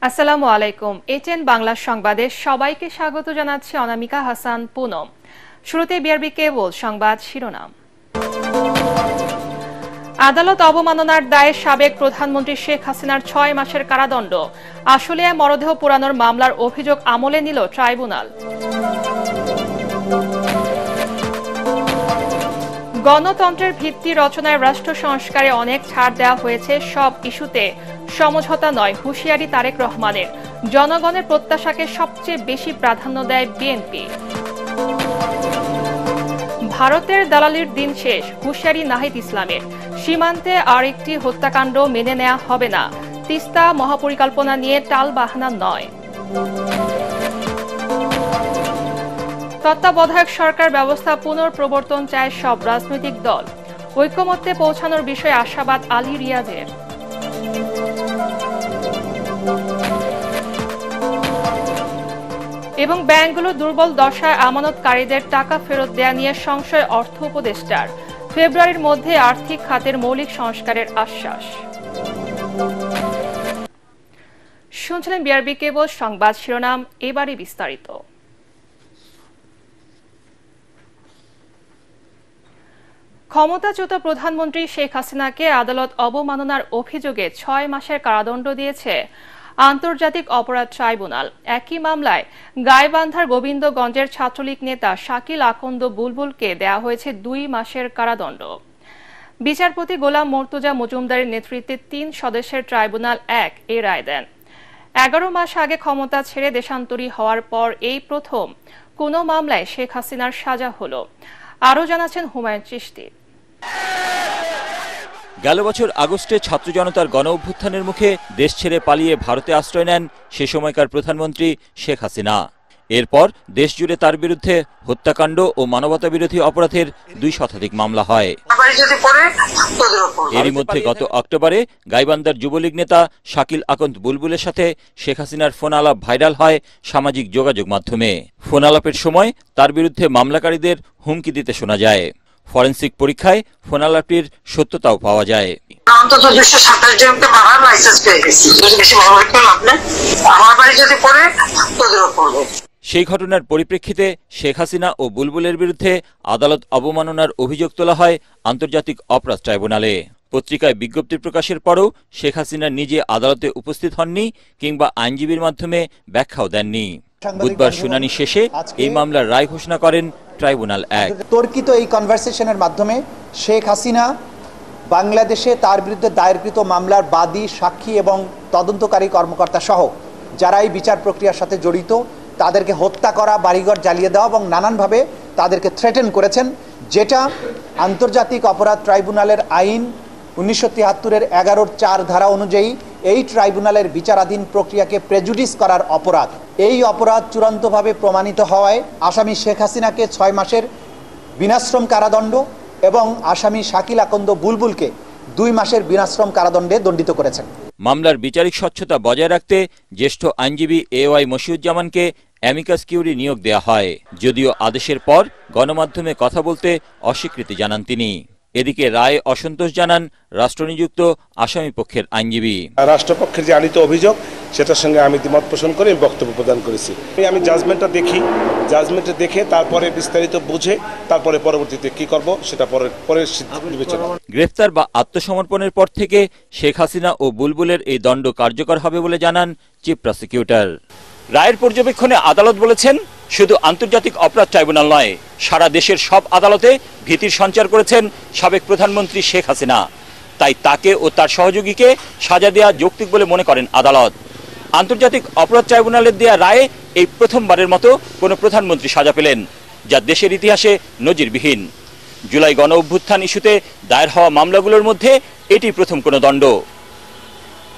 আসসালামু আলাইকুম। এটিএন বাংলা সংবাদে সবাইকে স্বাগত জানাচ্ছি অনামিকা হাসান পুনম। শুরুতে বিআরবি কেবল সংবাদ শিরোনাম। আদালত অবমাননার দায়ে সাবেক প্রধানমন্ত্রী শেখ হাসিনার ৬ মাসের কারাদণ্ড। আশুলিয়ায় মরদেহ পোড়ানোর মামলার অভিযোগ আমলে নিল ট্রাইব্যুনাল। গণতন্ত্রের ভিত্তি রচনায় রাষ্ট্র সংস্কারে অনেক ছাড় দেওয়া হয়েছে, সব ইস্যুতে সমঝোতা নয়, হুঁশিয়ারি তারেক রহমানের। জনগণের প্রত্যাশাকে সবচেয়ে বেশি প্রাধান্য দেয় বিএনপি। ভারতের দালালির দিন শেষ, হুঁশিয়ারি নাহিদ ইসলামের। সীমান্তে আরেকটি হত্যাকাণ্ড মেনে নেওয়া হবে না। তিস্তা মহাপরিকল্পনা নিয়ে টালবাহানা নয়। তত্ত্বাবধায়ক সরকার ব্যবস্থা পুনঃপ্রবর্তন চায় সব রাজনৈতিক দল। ঐকমত্যে পৌঁছানোর বিষয়ে আশাবাদ আলী রিয়াজের। এবং ব্যাংকগুলো দুর্বল দশায় আমানতকারীদের টাকা ফেরত দেয়া নিয়ে সংশয় অর্থ উপদেষ্টার। ফেব্রুয়ারির মধ্যে আর্থিক খাতের মৌলিক সংস্কারের আশ্বাস। শুনছিলেন বিআরবি কেবল সংবাদ শিরোনাম, এবারে বিস্তারিত। ক্ষমতাচ্যুত প্রধানমন্ত্রী শেখ হাসিনাকে আদালত অবমাননার অভিযোগে ৬ মাসের কারাদণ্ড দিয়েছে আন্তর্জাতিক অপরাধ ট্রাইব্যুনাল। একই মামলায় গাইবান্ধার গোবিন্দগঞ্জের ছাত্রলীগ নেতা শাকিল আকন্দ বুলবুলকে দেয়া হয়েছে ২ মাসের কারাদণ্ড। বিচারপতি গোলাম মর্তুজা মজুমদারের নেতৃত্বে ৩ সদস্যের ট্রাইব্যুনাল এ রায় দেন। ১১ মাস আগে ক্ষমতা ছেড়ে দেশান্তরী হওয়ার পর এই প্রথম কোনো মামলায় শেখ হাসিনার সাজা হলো। আরও জানাচ্ছেন হুমায়ুন চিশতি। গেল বছর আগস্টে ছাত্র জনতার গণ অভ্যুত্থানের মুখে দেশ ছেড়ে পালিয়ে ভারতে আশ্রয় নেন সে সময়কার প্রধানমন্ত্রী শেখ হাসিনা। এরপর দেশজুড়ে তার বিরুদ্ধে হত্যাকাণ্ড ও মানবতাবিরোধী অপরাধের ২ শতাধিক মামলা হয়। এরই মধ্যে গত অক্টোবরে গাইবান্ধার যুবলীগ নেতা শাকিল আকন্দ বুলবুলের সাথে শেখ হাসিনার ফোন আলাপ ভাইরাল হয় সামাজিক যোগাযোগ মাধ্যমে। ফোন আলাপের সময় তার বিরুদ্ধে মামলাকারীদের হুমকি দিতে শোনা যায়। ফরেনসিক পরীক্ষায় ফোন আলাপটির সত্যতাও পাওয়া যায়। অন্তত ২২৭ জনকে মারার লাইসেন্স পেয়ে গেছি। বেশি মামলা করলে লাভ নেই, আমার বাড়ি যদি পড়ে তোদেরও পড়বে। সেই ঘটনার পরিপ্রেক্ষিতে শেখ হাসিনা ও বুলবুলের বিরুদ্ধে আদালত অবমাননার অভিযোগ তোলা হয় আন্তর্জাতিক অপরাধ ট্রাইব্যুনালে। পত্রিকায় বিজ্ঞপ্তি প্রকাশের পরও শেখ হাসিনা নিজে আদালতে উপস্থিত হননি কিংবা আইনজীবীর মাধ্যমে ব্যাখ্যাও দেননি। বুধবার শুনানি শেষে এই মামলার রায় ঘোষণা করেন ট্রাইব্যুনাল ১। তর্কিত এই কনভারসেশনের মাধ্যমে শেখ হাসিনা বাংলাদেশে তার বিরুদ্ধে দায়েরকৃত মামলার বাদী, সাক্ষী এবং তদন্তকারী কর্মকর্তা সহ যারা এই বিচার প্রক্রিয়ার সাথে জড়িত তাদেরকে হত্যা করা, বাড়িঘর জ্বালিয়ে দেওয়া এবং নানানভাবে তাদেরকে থ্রেটেন করেছেন, যেটা আন্তর্জাতিক অপরাধ ট্রাইব্যুনালের আইন ১৯৭৩-এর ১১-৪ ধারা অনুযায়ী এই ট্রাইব্যুনালের বিচারাধীন প্রক্রিয়াকে প্রেজুডিস করার অপরাধ। এই অপরাধ চূড়ান্তভাবে প্রমাণিত হওয়ায় আসামি শেখ হাসিনাকে ৬ মাসের বিনাশ্রম কারাদণ্ড এবং আসামি শাকিল আকন্দ বুলবুলকে ২ মাসের বিনাশ্রম কারাদণ্ডে দণ্ডিত করেছেন। মামলার বিচারিক স্বচ্ছতা বজায় রাখতে জ্যেষ্ঠ আইনজীবী এওয়াই মশিউজ্জামানকে অ্যামিকাস কিউরি নিয়োগ দেয়া হয়, যদিও আদেশের পর গণমাধ্যমে কথা বলতে অস্বীকৃতি জানান তিনি। এদিকে রায়ে অসন্তোষ জানান রাষ্ট্রনিযুক্ত আসামি পক্ষের আইনজীবী। রাষ্ট্রপক্ষের যে আনিত অভিযোগ সেটার সঙ্গে আমি দ্বিমত পোষণ করে বক্তব্য প্রদান করেছি। আমি জাজমেন্টটা দেখি, জাজমেন্টে দেখে তারপরে বিস্তারিত বুঝে তারপরে পরবর্তীতে কি করব সেটা পরে বিবেচনা। গ্রেফতার বা আত্মসমর্পণের পর থেকে শেখ হাসিনা ও বুলবুলের এই দণ্ড কার্যকর হবে বলে জানান চিফ প্রসিকিউটর। রায়ের পর্যবেক্ষণে আদালত বলেছেন, শুধু আন্তর্জাতিক অপরাধ ট্রাইব্যুনাল নয়, সারা দেশের সব আদালতে ভীতির সঞ্চার করেছেন সাবেক প্রধানমন্ত্রী শেখ হাসিনা। তাই তাকে ও তার সহযোগীকে সাজা দেওয়া যৌক্তিক বলে মনে করেন আদালত। আন্তর্জাতিক অপরাধ ট্রাইব্যুনালের দেয়া রায়ে এই প্রথমবারের মতো কোনো প্রধানমন্ত্রী সাজা পেলেন, যা দেশের ইতিহাসে নজিরবিহীন। জুলাই গণ অভ্যুত্থান ইস্যুতে দায়ের হওয়া মামলাগুলোর মধ্যে এটি প্রথম কোনো দণ্ড।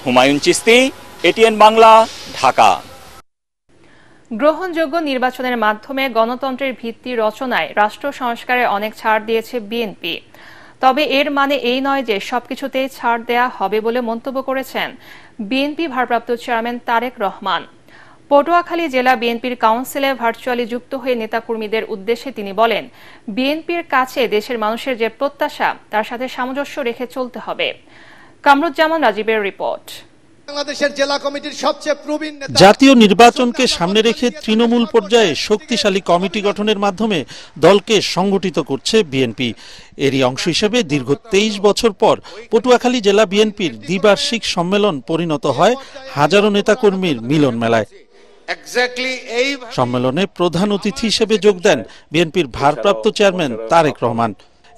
হুমায়ুন চিশতি, এটিএন বাংলা, ঢাকা। গ্রহণযোগ্য নির্বাচনের মাধ্যমে গণতন্ত্রের ভিত্তি রচনায় রাষ্ট্র সংস্কারে অনেক ছাড় দিয়েছে বিএনপি। তবে এর মানে এই নয় যে সবকিছুতেই ছাড় দেয়া হবে বলে মন্তব্য করেছেন বিএনপি ভারপ্রাপ্ত চেয়ারম্যান তারেক রহমান। পটুয়াখালী জেলা বিএনপির কাউন্সিলে ভার্চুয়ালি যুক্ত হয়ে নেতাকর্মীদের উদ্দেশ্যে তিনি বলেন, বিএনপির কাছে দেশের মানুষের যে প্রত্যাশা তার সাথে সামঞ্জস্য রেখে চলতে হবে। কামরুজ্জামান রাজীবের রিপোর্ট। বাংলাদেশের জেলা কমিটির সবচেয়ে প্রবীণ নেতা। জাতীয় নির্বাচনকে সামনে রেখে তৃণমূল পর্যায়ে শক্তিশালী কমিটি গঠনের মাধ্যমে দলকে সংগঠিত করছে বিএনপি। এরই অংশ হিসেবে দীর্ঘ 23 বছর পর পটুয়াখালী জেলা বিএনপির দ্বিবার্ষিক সম্মেলন পরিণত হয় হাজারো নেতাকর্মীর মিলন মেলায়। সম্মেলনে প্রধান অতিথি হিসেবে যোগ দেন বিএনপির ভারপ্রাপ্ত চেয়ারম্যান তারেক রহমান।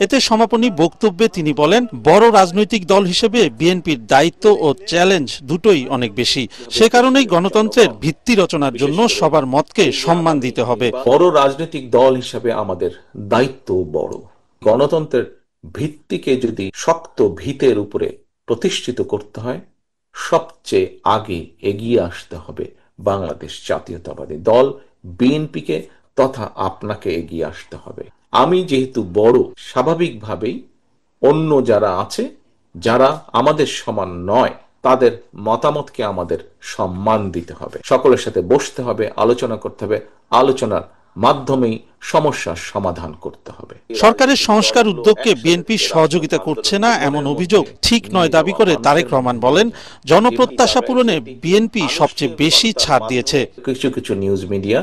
এতে সমাপনী বক্তব্যে তিনি বলেন, বড় রাজনৈতিক দল হিসেবে বিএনপির দায়িত্ব ও চ্যালেঞ্জ দুটোই অনেক বেশি। সে কারণেই গণতন্ত্রের ভিত্তি রচনার জন্য সবার মতকে সম্মান দিতে হবে। বড় রাজনৈতিক দল হিসেবে আমাদের দায়িত্ব বড়। গণতন্ত্রের ভিত্তিকে যদি শক্ত ভিতের উপরে প্রতিষ্ঠিত করতে হয়, সবচেয়ে আগে এগিয়ে আসতে হবে বাংলাদেশ জাতীয়তাবাদী দল বিএনপিকে তথা আপনাকে এগিয়ে আসতে হবে। আমি যেহেতু বড়, স্বাভাবিকভাবেই অন্য যারা আছে, যারা আমাদের সমান নয়, তাদের মতামতকে আমাদের সম্মান দিতে হবে। সকলের সাথে বসতে হবে, আলোচনা করতে হবে, আলোচনার মাধ্যমেই সমস্যার সমাধান করতে হবে। সরকারের সংস্কার উদ্যোগকে বিএনপি সহযোগিতা করছে না এমন অভিযোগ ঠিক নয় দাবি করে তারেক রহমান বলেন, জনপ্রত্যাশা পূরণে বিএনপি সবচেয়ে বেশি ছাড় দিয়েছে। কিছু কিছু নিউজ মিডিয়া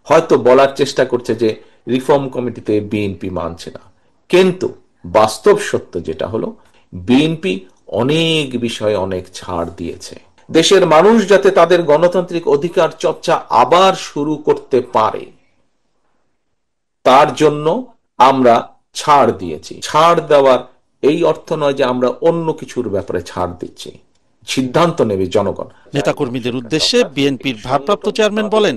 হয়তো বলার চেষ্টা করছে যে রিফর্ম কমিটিতে বিএনপি মানছে না, কিন্তু বাস্তব সত্য যেটা হলো, বিএনপি অনেক বিষয়ে অনেক ছাড় দিয়েছে। দেশের মানুষ যাতে তাদের গণতান্ত্রিক অধিকার চর্চা আবার শুরু করতে পারে, তার জন্য আমরা ছাড় দিয়েছি। ছাড় দেওয়ার এই অর্থ নয় যে আমরা অন্য কিছুর ব্যাপারে ছাড় দিচ্ছি, সিদ্ধান্ত নেবে জনগণ। নেতাকর্মীদের উদ্দেশ্যে বিএনপির ভারপ্রাপ্ত চেয়ারম্যান বলেন,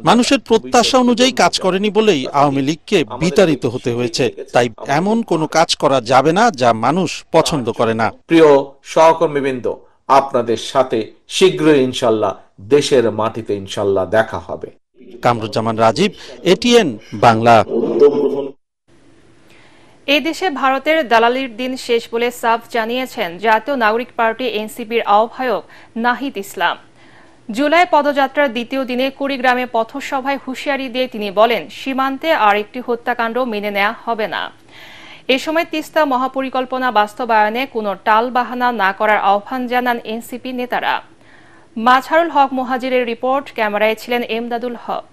মানুষের প্রত্যাশা অনুযায়ী কাজ করেনি বলেই আওয়ামী লীগকে বিতাড়িত হতে হয়েছে। তাই এমন কোনো কাজ করা যাবে না যা মানুষ পছন্দ করে না। প্রিয় সহকর্মীবৃন্দ, আপনাদের সাথে শীঘ্রই ইনশাল্লাহ দেশের মাটিতে ইনশাল্লাহ দেখা হবে। কামরুজ্জামান রাজীব, এটিএন বাংলা। এই দেশে ভারতের দালালির দিন শেষ বলে সাফ জানিয়েছেন জাতীয় নাগরিক পার্টি এনসিপির আহ্বায়ক নাহিদ ইসলাম। জুলাই পদযাত্রার দ্বিতীয় দিনে কুড়িগ্রামে পথসভায় হুঁশিয়ারি দিয়ে তিনি বলেন, সীমান্তে আর একটি হত্যাকাণ্ড মেনে নেওয়া হবে না। এ সময় তিস্তা মহাপরিকল্পনা বাস্তবায়নে কোনো টালবাহানা না করার আহ্বান জানান এনসিপি নেতারা। মাজহারুল হক মুহাজিরের রিপোর্ট, ক্যামেরায় ছিলেন এমদাদুল হক।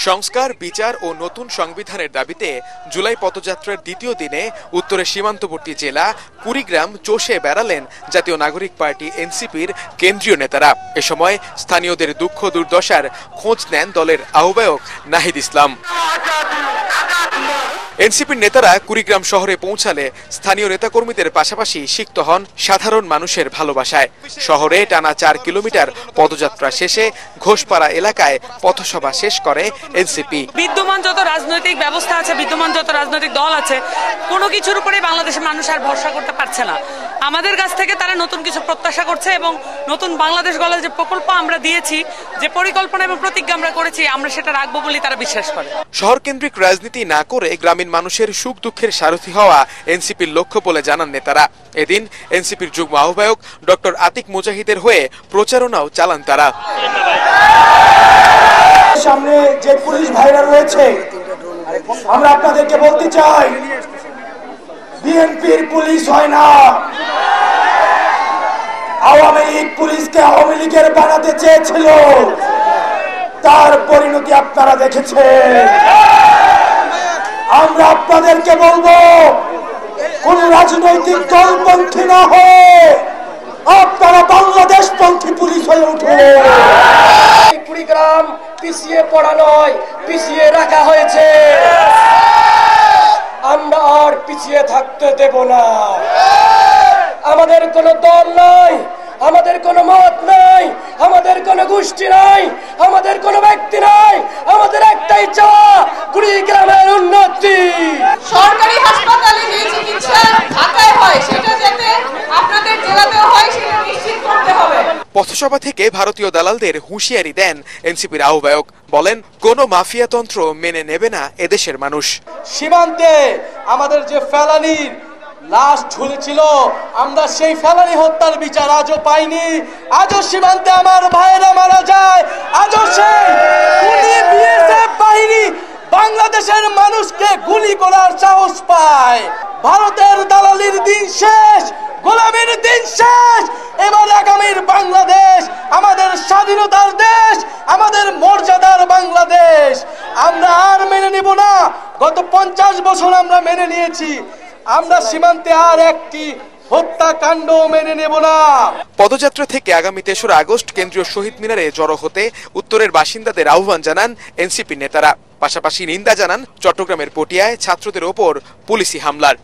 সংস্কার, বিচার ও নতুন সংবিধানের দাবিতে জুলাই পদযাত্রার দ্বিতীয় দিনে উত্তরের সীমান্তবর্তী জেলা কুড়িগ্রাম চষে বেড়ালেন জাতীয় নাগরিক পার্টি এনসিপির কেন্দ্রীয় নেতারা। এ সময় স্থানীয়দের দুঃখ দুর্দশার খোঁজ নেন দলের আহ্বায়ক নাহিদ ইসলাম। এনসিপির নেতারা কুড়িগ্রাম শহরে পৌঁছালে স্থানীয় নেতাকর্মীদের পাশাপাশি সিক্ত হন সাধারণ মানুষের ভালোবাসায়। শহরে টানা 4 কিলোমিটার পদযাত্রা শেষে ঘোষপাড়া এলাকায় পথসভা শেষ করে এনসিপি। বিদ্যমান যত রাজনৈতিক ব্যবস্থা আছে, বিদ্যমান যত রাজনৈতিক দল আছে, কোনো কিছুর উপরে বাংলাদেশের মানুষ আর ভরসা করতে পারছে না। আমাদের কাছ থেকে তারা নতুন কিছু প্রত্যাশা করছে এবং নতুন বাংলাদেশ গড়ার যে প্রকল্প আমরা দিয়েছি, যে পরিকল্পনা এবং প্রতিজ্ঞা আমরা করেছি, আমরা সেটা রাখবো বলে তারা বিশ্বাস করে। শহর কেন্দ্রিক রাজনীতি না করে গ্রামীণ মানুষের সুখ দুঃখের সারথি হওয়া এনসিপির লক্ষ্য বলে জানান নেতারা। এদিন এনসিপির যুগ্ম আহ্বায়ক ডক্টর আতিক মুজাহিদের হয়ে প্রচারণাও চালান তারা। সামনে যে পুলিশ ভাইরা রয়েছে, আমরা আপনাদেরকে বলতে চাই, বিএনপির পুলিশ হয় না। আওয়ামী লীগ পুলিশকে আওয়ামী লীগের বানাতে চেয়েছিল, তার পরিণতি আপনারা দেখেছেন। আমরা আপনাদেরকে বলবো, কোন রাজনৈতিক দলপন্থী না হয়ে আপনারা বাংলাদেশপন্থী পুলিশ হয়ে উঠুন। কুড়িগ্রাম পিছিয়ে পড়া নয়, পিছিয়ে রাখা হয়েছে। আমরা আর পিছিয়ে থাকতে দেব না। আমাদের কোনো দল নাই, আমাদের কোনো মত নাই, আমাদের কোনো গোষ্ঠী নাই, আমাদের কোনো ব্যক্তি নাই। আমাদের একটাই চাওয়া, কুড়িগ্রামের উন্নতি। সরকারি হাসপাতালে যে চিকিৎসা ঢাকায় হয়, সেটা যাতে আপনাদের জেলাতেও হয়, সেটা নিশ্চিত করতে হবে। পথসভা থেকে ভারতীয় দালালদের হুঁশিয়ারি দেন এনসিপির আহ্বায়ক। বলেন, কোনো মাফিয়াতন্ত্র মেনে নেবে না এদেশের মানুষ। সীমান্তে আমাদের যে ফেলানির লাশ ঝুলেছিল, আমরা সেই ফেলানি হত্যার বিচার আজও পাইনি। আজও সীমান্তে আমার ভাইয়েরা মারা যায়, আজও সেই বিএসএফ বাহিনী বাংলাদেশের মানুষকে গুলি দালালি করার সাহস পায়। ভারতের দালালির দিন শেষ, গোলামির দিন শেষ। এবার আগামীর বাংলাদেশ আমাদের স্বাধীনতার দেশ, আমাদের মর্যাদার বাংলাদেশ। আমরা আর মেনে নিব না। গত 50 বছর আমরা মেনে নিয়েছি, আমরা সীমান্তে আর একটি হত্যাকাণ্ড মেনে নেব না। পদযাত্রা থেকে আগামী 3রা আগস্ট কেন্দ্রীয় শহীদ মিনারে জড়ো হতে উত্তরের বাসিন্দাদের আহ্বান জানান এনসিপি নেতারা। পাশাপাশি নিন্দা জানান চট্টগ্রামের পটিয়ায় ছাত্রদের ওপর পুলিশি হামলার।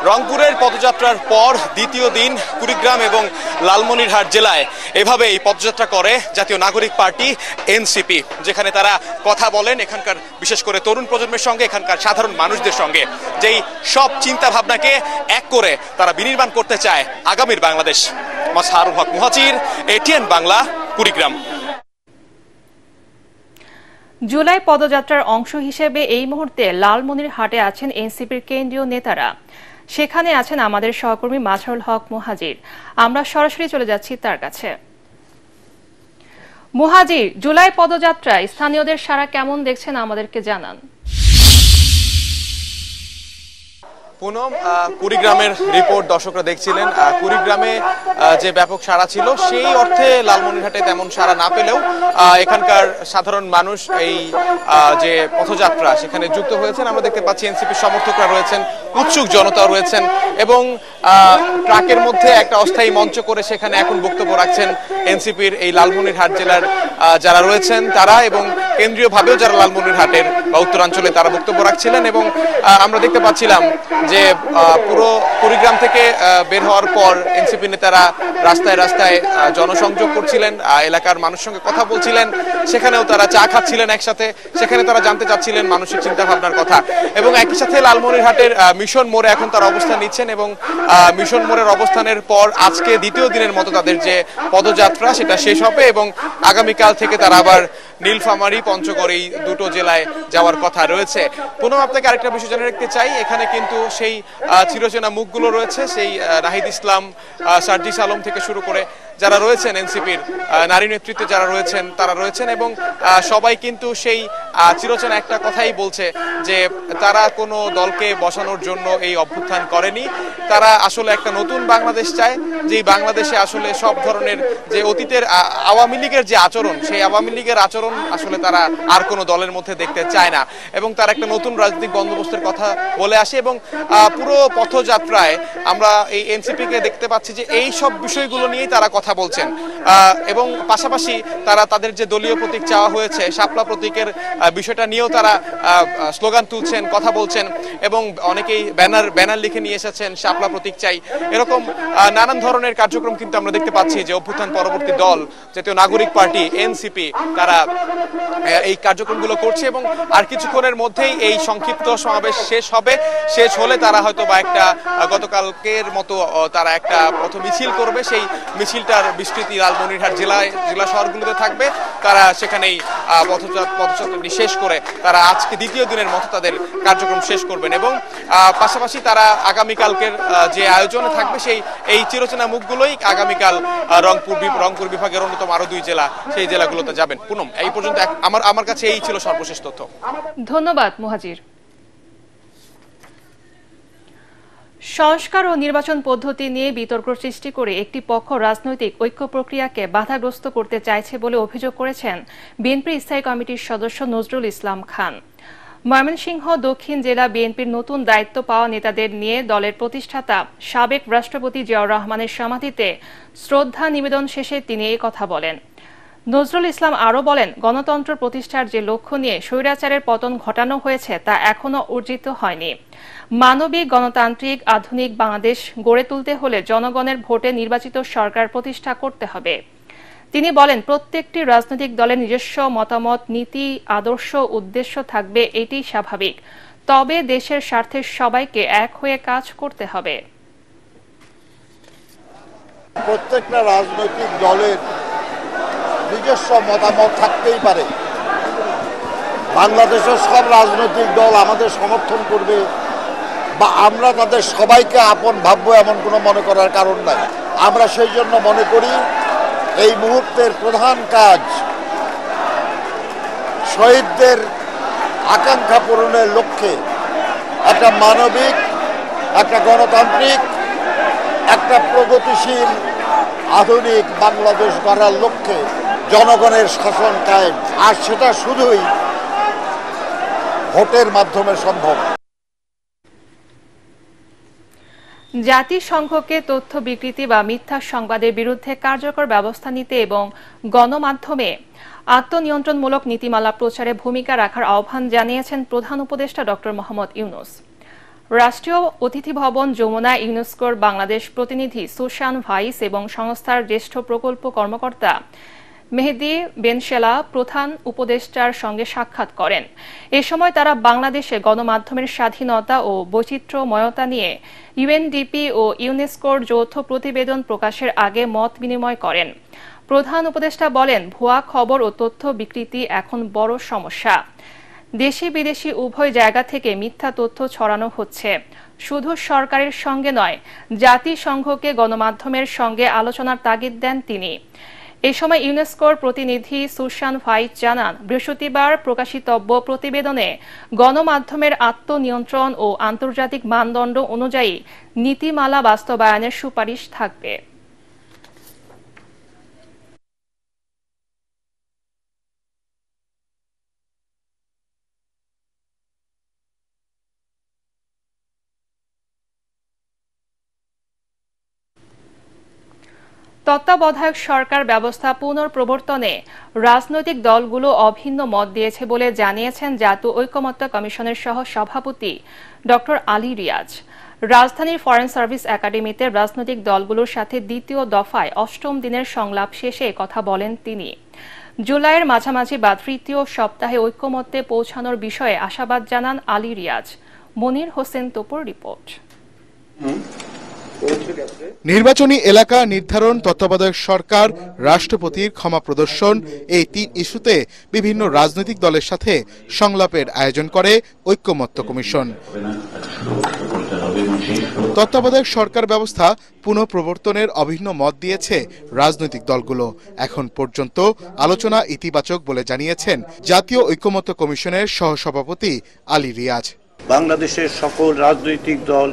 রংপুরের পদযাত্রার পর দ্বিতীয় দিন কুড়িগ্রাম এবং লালমনিরহাট জেলায় এভাবে এই পদযাত্রা করে জাতীয় নাগরিক পার্টি এনসিপি, যেখানে তারা কথা বলেন এখানকার বিশেষ করে তরুণ প্রজন্মের সঙ্গে, এখানকার সাধারণ মানুষদের সঙ্গে, যেই সব চিন্তা ভাবনাকে এক করে তারা বিনির্মাণ করতে চায় আগামীর বাংলাদেশ। মাজহারুল হক মুহাজির, এটিএন বাংলা, কুড়িগ্রাম। জুলাই পদযাত্রার অংশ হিসেবে এই মুহূর্তে লালমনিরহাটে আছেন এনসিপির কেন্দ্রীয় নেতারা। সেখানে আছেন আমাদের সহকর্মী মাজহারুল হক মুহাজির। আমরা সরাসরি চলে যাচ্ছি তার কাছে। মুহাজির, জুলাই পদযাত্রায় স্থানীয়দের সাড়া কেমন দেখছেন আমাদেরকে জানান। পুনম, কুড়িগ্রামের রিপোর্ট দর্শকরা দেখছিলেন। কুড়িগ্রামে যে ব্যাপক সাড়া ছিল সেই অর্থে লালমনিরহাটে তেমন সাড়া না পেলেও এখানকার সাধারণ মানুষ এই যে পথযাত্রা সেখানে যুক্ত হয়েছেন। আমরা দেখতে পাচ্ছি এনসিপির সমর্থকরা রয়েছেন, উৎসুক জনতা রয়েছেন এবং ট্রাকের মধ্যে একটা অস্থায়ী মঞ্চ করে সেখানে এখন বক্তব্য রাখছেন এনসিপির এই লালমনিরহাট জেলার যারা রয়েছেন তারা, এবং কেন্দ্রীয়ভাবেও যারা লালমনিরহাটের বা উত্তরাঞ্চলে তারা বক্তব্য রাখছিলেন। এবং আমরা দেখতে পাচ্ছিলাম যে পুরো কুড়িগ্রাম থেকে বের হওয়ার পর এনসিপি নেতারা রাস্তায় রাস্তায় জনসংযোগ করছিলেন, এলাকার মানুষের সঙ্গে কথা বলছিলেন, সেখানেও তারা চা খাচ্ছিলেন একসাথে, সেখানে তারা জানতে চাচ্ছিলেন মানুষের চিন্তা ভাবনার কথা। এবং একই সাথে লালমনিরহাটের মিশন মোড়ে এখন তারা অবস্থান নিচ্ছেন এবং মিশন মোড়ের অবস্থানের পর আজকে দ্বিতীয় দিনের মতো তাদের যে পদযাত্রা সেটা শেষ হবে এবং আগামীকাল থেকে তারা আবার নীলফামারী, পঞ্চগড় এই দুটো জেলায় যাওয়ার কথা রয়েছে। পুনঃ আপনাকে আরেকটা বিষয় জানিয়ে রাখতে চাই, এখানে কিন্তু সেই চিরচেনা মুখগুলো রয়েছে, সেই নাহিদ ইসলাম, সার্জিস আলম থেকে শুরু করে যারা রয়েছেন এনসিপির নারী নেতৃত্বে যারা রয়েছেন তারা রয়েছেন এবং সবাই কিন্তু সেই চিরচেনা একটা কথাই বলছে যে তারা কোনো দলকে বসানোর জন্য এই অভ্যুত্থান করেনি। তারা আসলে একটা নতুন বাংলাদেশ চায়, যে বাংলাদেশে আসলে সব ধরনের যে অতীতের আওয়ামী লীগের যে আচরণ, সেই আওয়ামী লীগের আচরণ আসলে তারা আর কোনো দলের মধ্যে দেখতে চায় না এবং তারা একটা নতুন রাজনৈতিক বন্দোবস্তের কথা বলে আসে। এবং পুরো পথযাত্রায় আমরা এই এনসিপিকে দেখতে পাচ্ছি যে এই সব বিষয়গুলো নিয়েই তারা কথা বলছেন এবং পাশাপাশি তারা তাদের যে দলীয় প্রতীক চাওয়া হয়েছে শাপলা প্রতীকের বিষয়টা নিয়েও তারা স্লোগান তুলছেন, কথা বলছেন এবং অনেকেই ব্যানার লিখে নিয়ে এসেছেন শাপলা প্রতীক চাই। এরকম নানান ধরনের কার্যক্রম কিন্তু আমরা দেখতে পাচ্ছি যে অভ্যুত্থান পরবর্তী দল জাতীয় নাগরিক পার্টি এনসিপি তারা এই কার্যক্রমগুলো করছে এবং আর কিছুক্ষণের মধ্যেই এই সংক্ষিপ্ত সমাবেশ শেষ হবে। শেষ হলে তারা হয়তো বা একটা গতকালকের মতো তারা একটা পথ মিছিল করবে, সেই মিছিলটার বিস্তৃতি লালমনিরহাট জেলা শহরগুলোতে থাকবে। তারা সেখানেই পথযাত্রাটি শেষ করে তারা আজকে দ্বিতীয় দিনের মতো তাদের কার্যক্রম শেষ করবেন এবং পাশাপাশি তারা আগামীকালকের যে আয়োজনে থাকবে সেই এই চিরচেনা মুখগুলোই আগামীকাল রংপুর বিভাগের অন্যতম আরো 2 জেলা, সেই জেলাগুলোতে যাবেন। পুনম, এই পর্যন্ত আমার কাছে এই ছিল সর্বশেষ তথ্য। ধন্যবাদ মুহাজির। সংস্কার ও নির্বাচন পদ্ধতি নিয়ে বিতর্ক সৃষ্টি করে একটি পক্ষ রাজনৈতিক ঐক্য প্রক্রিয়াকে বাধাগ্রস্ত করতে চাইছে বলে অভিযোগ করেছেন বিএনপির স্থায়ী কমিটির সদস্য নজরুল ইসলাম খান। ময়মনসিংহ দক্ষিণ জেলা বিএনপির নতুন দায়িত্ব পাওয়া নেতাদের নিয়ে দলের প্রতিষ্ঠাতা সাবেক রাষ্ট্রপতি জিয়াউর রহমানের সমাধিতে শ্রদ্ধা নিবেদন শেষে তিনি এই কথা বলেন। নজরুল ইসলাম আরও বলেন, গণতন্ত্র প্রতিষ্ঠার যে লক্ষ্য নিয়ে স্বৈরাচারের পতন ঘটানো হয়েছে তা এখনও অর্জিত হয়নি। মানবিক, গণতান্ত্রিক, আধুনিক বাংলাদেশ গড়ে তুলতে হলে জনগণের ভোটে নির্বাচিত সরকার প্রতিষ্ঠা করতে হবে। তিনি বলেন, প্রত্যেকটি রাজনৈতিক দলের নিজস্ব মতামত, নীতি, আদর্শ, উদ্দেশ্য থাকবে, এটি স্বাভাবিক। তবে দেশের স্বার্থে সবাইকে এক হয়ে কাজ করতে হবে। প্রত্যেকটা রাজনৈতিক দলের নিজস্ব মতামত থাকতেই পারে। বাংলাদেশের সব রাজনৈতিক দল আমাদের সমর্থন করবে বা আমরা তাদের সবাইকে আপন ভাববো এমন কোনো মনে করার কারণ নাই। আমরা সেই জন্য মনে করি এই মুহূর্তের প্রধান কাজ শহীদদের আকাঙ্ক্ষা পূরণের লক্ষ্যে একটা মানবিক, একটা গণতান্ত্রিক, একটা প্রগতিশীল আধুনিক বাংলাদেশ গড়ার লক্ষ্যে জনগণের শাসন কায়েম, আর সেটা শুধুই ভোটের মাধ্যমে সম্ভব। জাতিসংঘকে তথ্য বিকৃতি বা মিথ্যা সংবাদের বিরুদ্ধে কার্যকর ব্যবস্থা নিতে এবং গণমাধ্যমে আত্মনিয়ন্ত্রণমূলক নীতিমালা প্রচারে ভূমিকা রাখার আহ্বান জানিয়েছেন প্রধান উপদেষ্টা ডক্টর মোহাম্মদ ইউনূস। রাষ্ট্রীয় অতিথি ভবন যমুনায় ইউনেস্কোর বাংলাদেশ প্রতিনিধি সুশান ভাইস এবং সংস্থার জ্যেষ্ঠ প্রকল্প কর্মকর্তা মেহেদি বেনশেলা প্রধান উপদেষ্টার সঙ্গে সাক্ষাৎ করেন। এ সময় তারা বাংলাদেশে গণমাধ্যমের স্বাধীনতা ও বৈচিত্র্যময়তা নিয়ে ইউএনডিপি ও ইউনেস্কোর যৌথ প্রতিবেদন প্রকাশের আগে মত বিনিময় করেন। প্রধান উপদেষ্টা বলেন, ভুয়া খবর ও তথ্য বিকৃতি এখন বড় সমস্যা। দেশি বিদেশি উভয় জায়গা থেকে মিথ্যা তথ্য ছড়ানো হচ্ছে। শুধু সরকারের সঙ্গে নয়, জাতিসংঘকে গণমাধ্যমের সঙ্গে আলোচনার তাগিদ দেন তিনি। এ সময় ইউনেস্কোর প্রতিনিধি সুশান ভাইস জানান, বৃহস্পতিবার প্রকাশিতব্য প্রতিবেদনে গণমাধ্যমের আত্মনিয়ন্ত্রণ ও আন্তর্জাতিক মানদণ্ড অনুযায়ী নীতিমালা বাস্তবায়নের সুপারিশ থাকবে। তত্ত্বাবধায়ক সরকার ব্যবস্থা পুনঃপ্রবর্তনে রাজনৈতিক দলগুলো অভিন্ন মত দিয়েছে বলে জানিয়েছেন জাতীয় ঐকমত্য কমিশনের সহ সভাপতি ডক্টর আলী রিয়াজ। রাজধানীর ফরেন সার্ভিস একাডেমিতে রাজনৈতিক দলগুলোর সাথে দ্বিতীয় দফায় ৮ম দিনের সংলাপ শেষে কথা বলেন তিনি। জুলাইয়ের মাঝামাঝি বা তৃতীয় সপ্তাহে ঐকমত্যে পৌঁছানোর বিষয়ে আশাবাদ জানান আলী রিয়াজ। মনির হোসেন তোপর রিপোর্ট। নির্বাচনী এলাকা নির্ধারণ, তত্ত্বাবধায়ক সরকার, রাষ্ট্রপতির ক্ষমা প্রদর্শন, এই ৩ ইস্যুতে বিভিন্ন রাজনৈতিক দলের সাথে সংলাপের আয়োজন করে ঐকমত্য কমিশন। তত্ত্বাবধায়ক সরকার ব্যবস্থা পুনঃপ্রবর্তনের অভিন্ন মত দিয়েছে রাজনৈতিক দলগুলো। এখন পর্যন্ত আলোচনা ইতিবাচক বলে জানিয়েছেন জাতীয় ঐকমত্য কমিশনের সহসভাপতি আলী রিয়াজ। বাংলাদেশের সকল রাজনৈতিক দল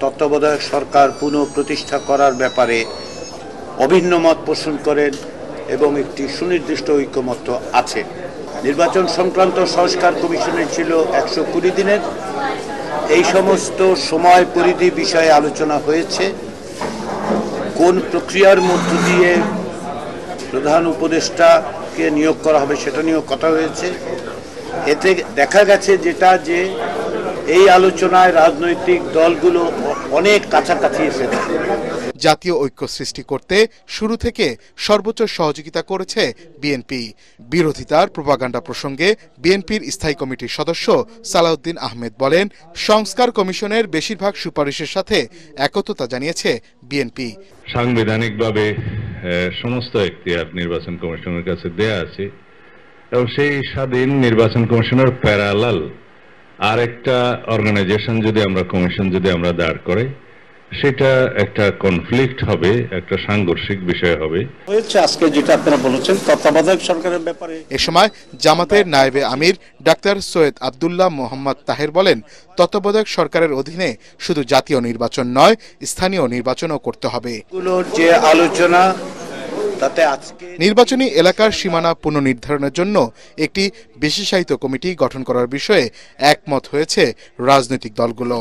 তত্ত্বাবধায়ক সরকার পুনঃ প্রতিষ্ঠা করার ব্যাপারে অভিন্ন মত পোষণ করেন এবং একটি সুনির্দিষ্ট ঐকমত্য আছে। নির্বাচন সংক্রান্ত সংস্কার কমিশনের ছিল ১২০ দিনের। এই সমস্ত সময় পরিধি বিষয়ে আলোচনা হয়েছে। কোন প্রক্রিয়ার মধ্য দিয়ে প্রধান উপদেষ্টাকে নিয়োগ করা হবে সেটা নিয়েও কথা হয়েছে। এতে দেখা গেছে যে এই আলোচনায় রাজনৈতিক দলগুলো অনেক কাছাকাছি এসেছে। জাতীয় ঐক্য সৃষ্টি করতে শুরু থেকে সর্বোচ্চ সহযোগিতা করেছে বিএনপি। বিরোধিতার প্রোপাগান্ডা প্রসঙ্গে বিএনপির স্থায়ী কমিটির সদস্য সালাউদ্দিন আহমেদ বলেন, সংস্কার কমিশনের বেশিরভাগ সুপারিশের সাথে একত্রতা জানিয়েছে বিএনপি। সাংবিধানিকভাবে সমস্ত এখতিয়ার নির্বাচন কমিশনের কাছে দেয়া আছে এবং সেই স্বাধীন নির্বাচন কমিশনের প্যারালাল আরেকটা অর্গানাইজেশন কমিশন যদি আমরা দাঁড় করে, সেটা একটা কনফ্লিক্ট হবে, একটা সাংঘর্ষিক বিষয় হবে। আজকে যেটা আপনারা বলেছেন তত্ত্বাবধায়ক সরকারের ব্যাপারে, এ সময় জামাতের নায়েবে আমির ডাক্তার সৈয়দ আব্দুল্লাহ মোহাম্মদ তাহের বলেন, তত্ত্বাবধায়ক সরকারের অধীনে শুধু জাতীয় নির্বাচন নয়, স্থানীয় নির্বাচনও করতে হবে। যে আলোচনা নির্বাচনী এলাকার সীমানা পুনর্নির্ধারণের জন্য একটি বিশেষায়িত কমিটি গঠন করার বিষয়ে একমত হয়েছে রাজনৈতিক দলগুলো।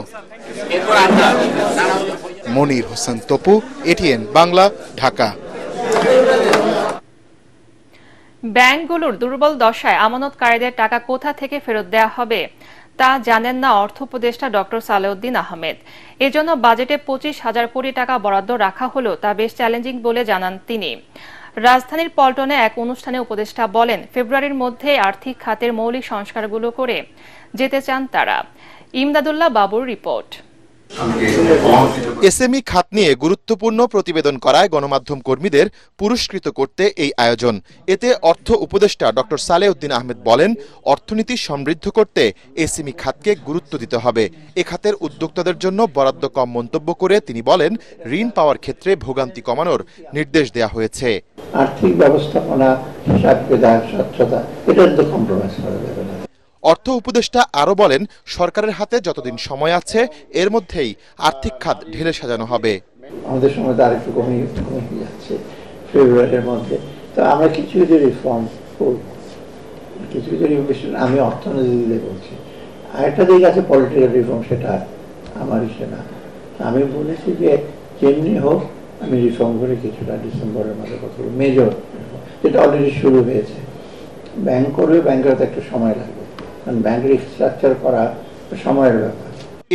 মনির হোসেন তপু, এটিএন বাংলা, ঢাকা। ব্যাংকগুলোর দুর্বল দশায় আমানতকারীদের টাকা কোথা থেকে ফেরত দেওয়া হবে তা জানেন না অর্থ উপদেষ্টা ডক্টর সালেউদ্দিন আহমেদ। এজন্য বাজেটে ২৫,০০০ কোটি টাকা বরাদ্দ রাখা হলেও তা বেশ চ্যালেঞ্জিং বলে জানান তিনি। রাজধানীর পল্টনে এক অনুষ্ঠানে উপদেষ্টা বলেন, ফেব্রুয়ারির মধ্যে আর্থিক খাতের মৌলিক সংস্কারগুলো করে যেতে চান তারা। ইমদাদুল্লাহ বাবুর রিপোর্ট। এসএমই খাত নিয়ে গুরুত্বপূর্ণ প্রতিবেদন করায় গণমাধ্যম কর্মীদের পুরস্কৃত করতে এই আয়োজন। এতে অর্থ উপদেষ্টা ডক্টর সালেউদ্দিন আহমেদ বলেন, অর্থনীতি সমৃদ্ধ করতে এসএমই খাতকে গুরুত্ব দিতে হবে। এ খাতের উদ্যোক্তাদের জন্য বরাদ্দ কম মন্তব্য করে তিনি বলেন, ঋণ পাওয়ার ক্ষেত্রে ভোগান্তি কমানোর নির্দেশ দেওয়া হয়েছে। আর্থিক ব্যবস্থাপনা, হিসাব বিধান, স্বচ্ছতা, এটা তো কম্প্রোমাইজ করা যাবে না। অর্থ উপদেষ্টা আরও বলেন, সরকারের হাতে যতদিন সময় আছে এর মধ্যেই আর্থিক খাত ঢেলে সাজানো হবে। আমাদের সময় তো আরেকটু কমে যাচ্ছে ফেব্রুয়ারির মধ্যে, তো আমরা কিছু কিছু রিফর্ম করব, কিছু কিছু রিফর্ম আমি অর্থনীতিতে বলছি। আরেকটা দিক আছে পলিটিক্যাল রিফর্ম, সেটা আমার ইসে না। আমি বলেছি যে যেমনি হোক আমি রিফর্ম করে কিছুটা ডিসেম্বরের মধ্যে করতে হবে, মেজর রিফর্ম, যেটা অলরেডি শুরু হয়েছে। ব্যাংক করবে, ব্যাংকের তো একটা সময় লাগবে, কারণ ব্যাংক রিস্ট্রাকচার করা সময়ের ব্যাপার।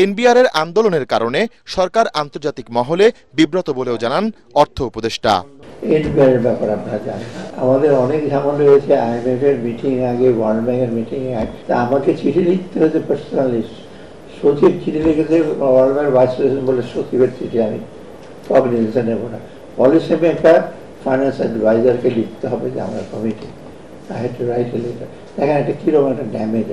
এনবিআর এর আন্দোলনের কারণে সরকার আন্তর্জাতিক মহলে বিব্রত বলেও জানান অর্থ উপদেষ্টা। এনবিআর এর ব্যাপার আপনারা জানেন, আমাদের অনেক ঝামেলা হয়েছে IMF এর মিটিং আগে, ওয়ার্ল্ড ব্যাংকের মিটিং আগে। তা আমাকে চিঠি লিখতে হয়েছে পার্সোনালি, সচিব চিঠি লিখেছে, ওয়ার্ল্ড ব্যাংক ভাইস প্রেসিডেন্ট বলে সচিবের চিঠি আমি কগনিজেন্স নেব না, পলিসি মেকার ফাইন্যান্স অ্যাডভাইজারকে লিখতে হবে যে আমরা committee, I had to write a letter. দেখেন এটা কিরকম একটা ড্যামেজ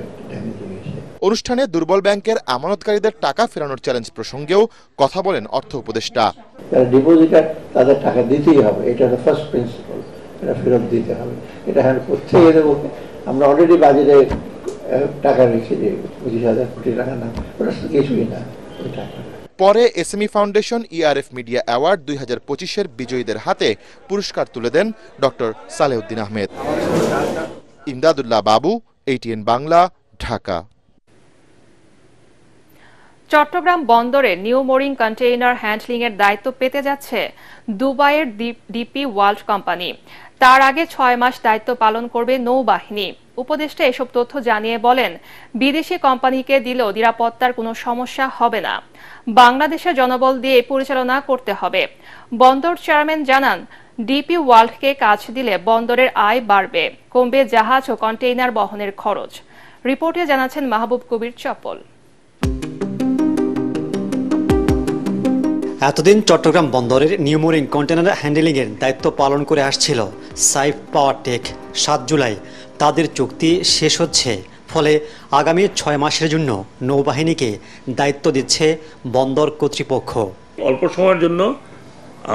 হয়েছে। অনুষ্ঠানে দুর্বল ব্যাংকের আমানতকারীদের টাকা ফেরানোর চ্যালেঞ্জ প্রসঙ্গেও কথা বলেন অর্থ উপদেষ্টা। যারা ডিপোজিটার তাদের টাকা দিতেই হবে, এটা হলো ফার্স্ট প্রিন্সিপাল, এটা ফেরত দিতে হবে। এটা এখন কোথায় দেবো? আমরা অলরেডি বাজেটে টাকা রেখে দিই 25,000 কোটি টাকা, না ওটা কিছুই না ওই টাকা। পরে SME foundation ERF media award 2025-এর বিজয়ীদের হাতে পুরস্কার তুলে দেন ডক্টর সালেউদ্দিন আহমেদ। ইমদাদুল্লাহ বাবু, ATN বাংলা, ঢাকা। চট্টগ্রাম বন্দরে নিউ মোরিং কন্টেইনার হ্যান্ডলিং এর দায়িত্ব পেতে যাচ্ছে দুবাইয়ের ডিপি ওয়ার্ল্ড কোম্পানি। তার আগে 6 মাস দায়িত্ব পালন করবে নৌবাহিনী। উপদেষ্টা এসব তথ্য জানিয়ে বলেন, বিদেশি কোম্পানিকে দিলেও নিরাপত্তার কোনো সমস্যা হবে না, বাংলাদেশের জনবল দিয়ে পরিচালনা করতে হবে। বন্দর চেয়ারম্যান জানান, ডিপি ওয়ার্ল্ডকে কাজ দিলে বন্দরের আয় বাড়বে, কমবে জাহাজ ও কন্টেইনার বহনের খরচ। রিপোর্টে জানাচ্ছেন মাহবুব কবির চপল। এতদিন চট্টগ্রাম বন্দরের নিউ মোরিং কন্টেনার হ্যান্ডেলিংয়ের দায়িত্ব পালন করে আসছিল সাইফ পাওয়ার টেক। 7 জুলাই তাদের চুক্তি শেষ হচ্ছে, ফলে আগামী 6 মাসের জন্য নৌবাহিনীকে দায়িত্ব দিচ্ছে বন্দর কর্তৃপক্ষ। অল্প সময়ের জন্য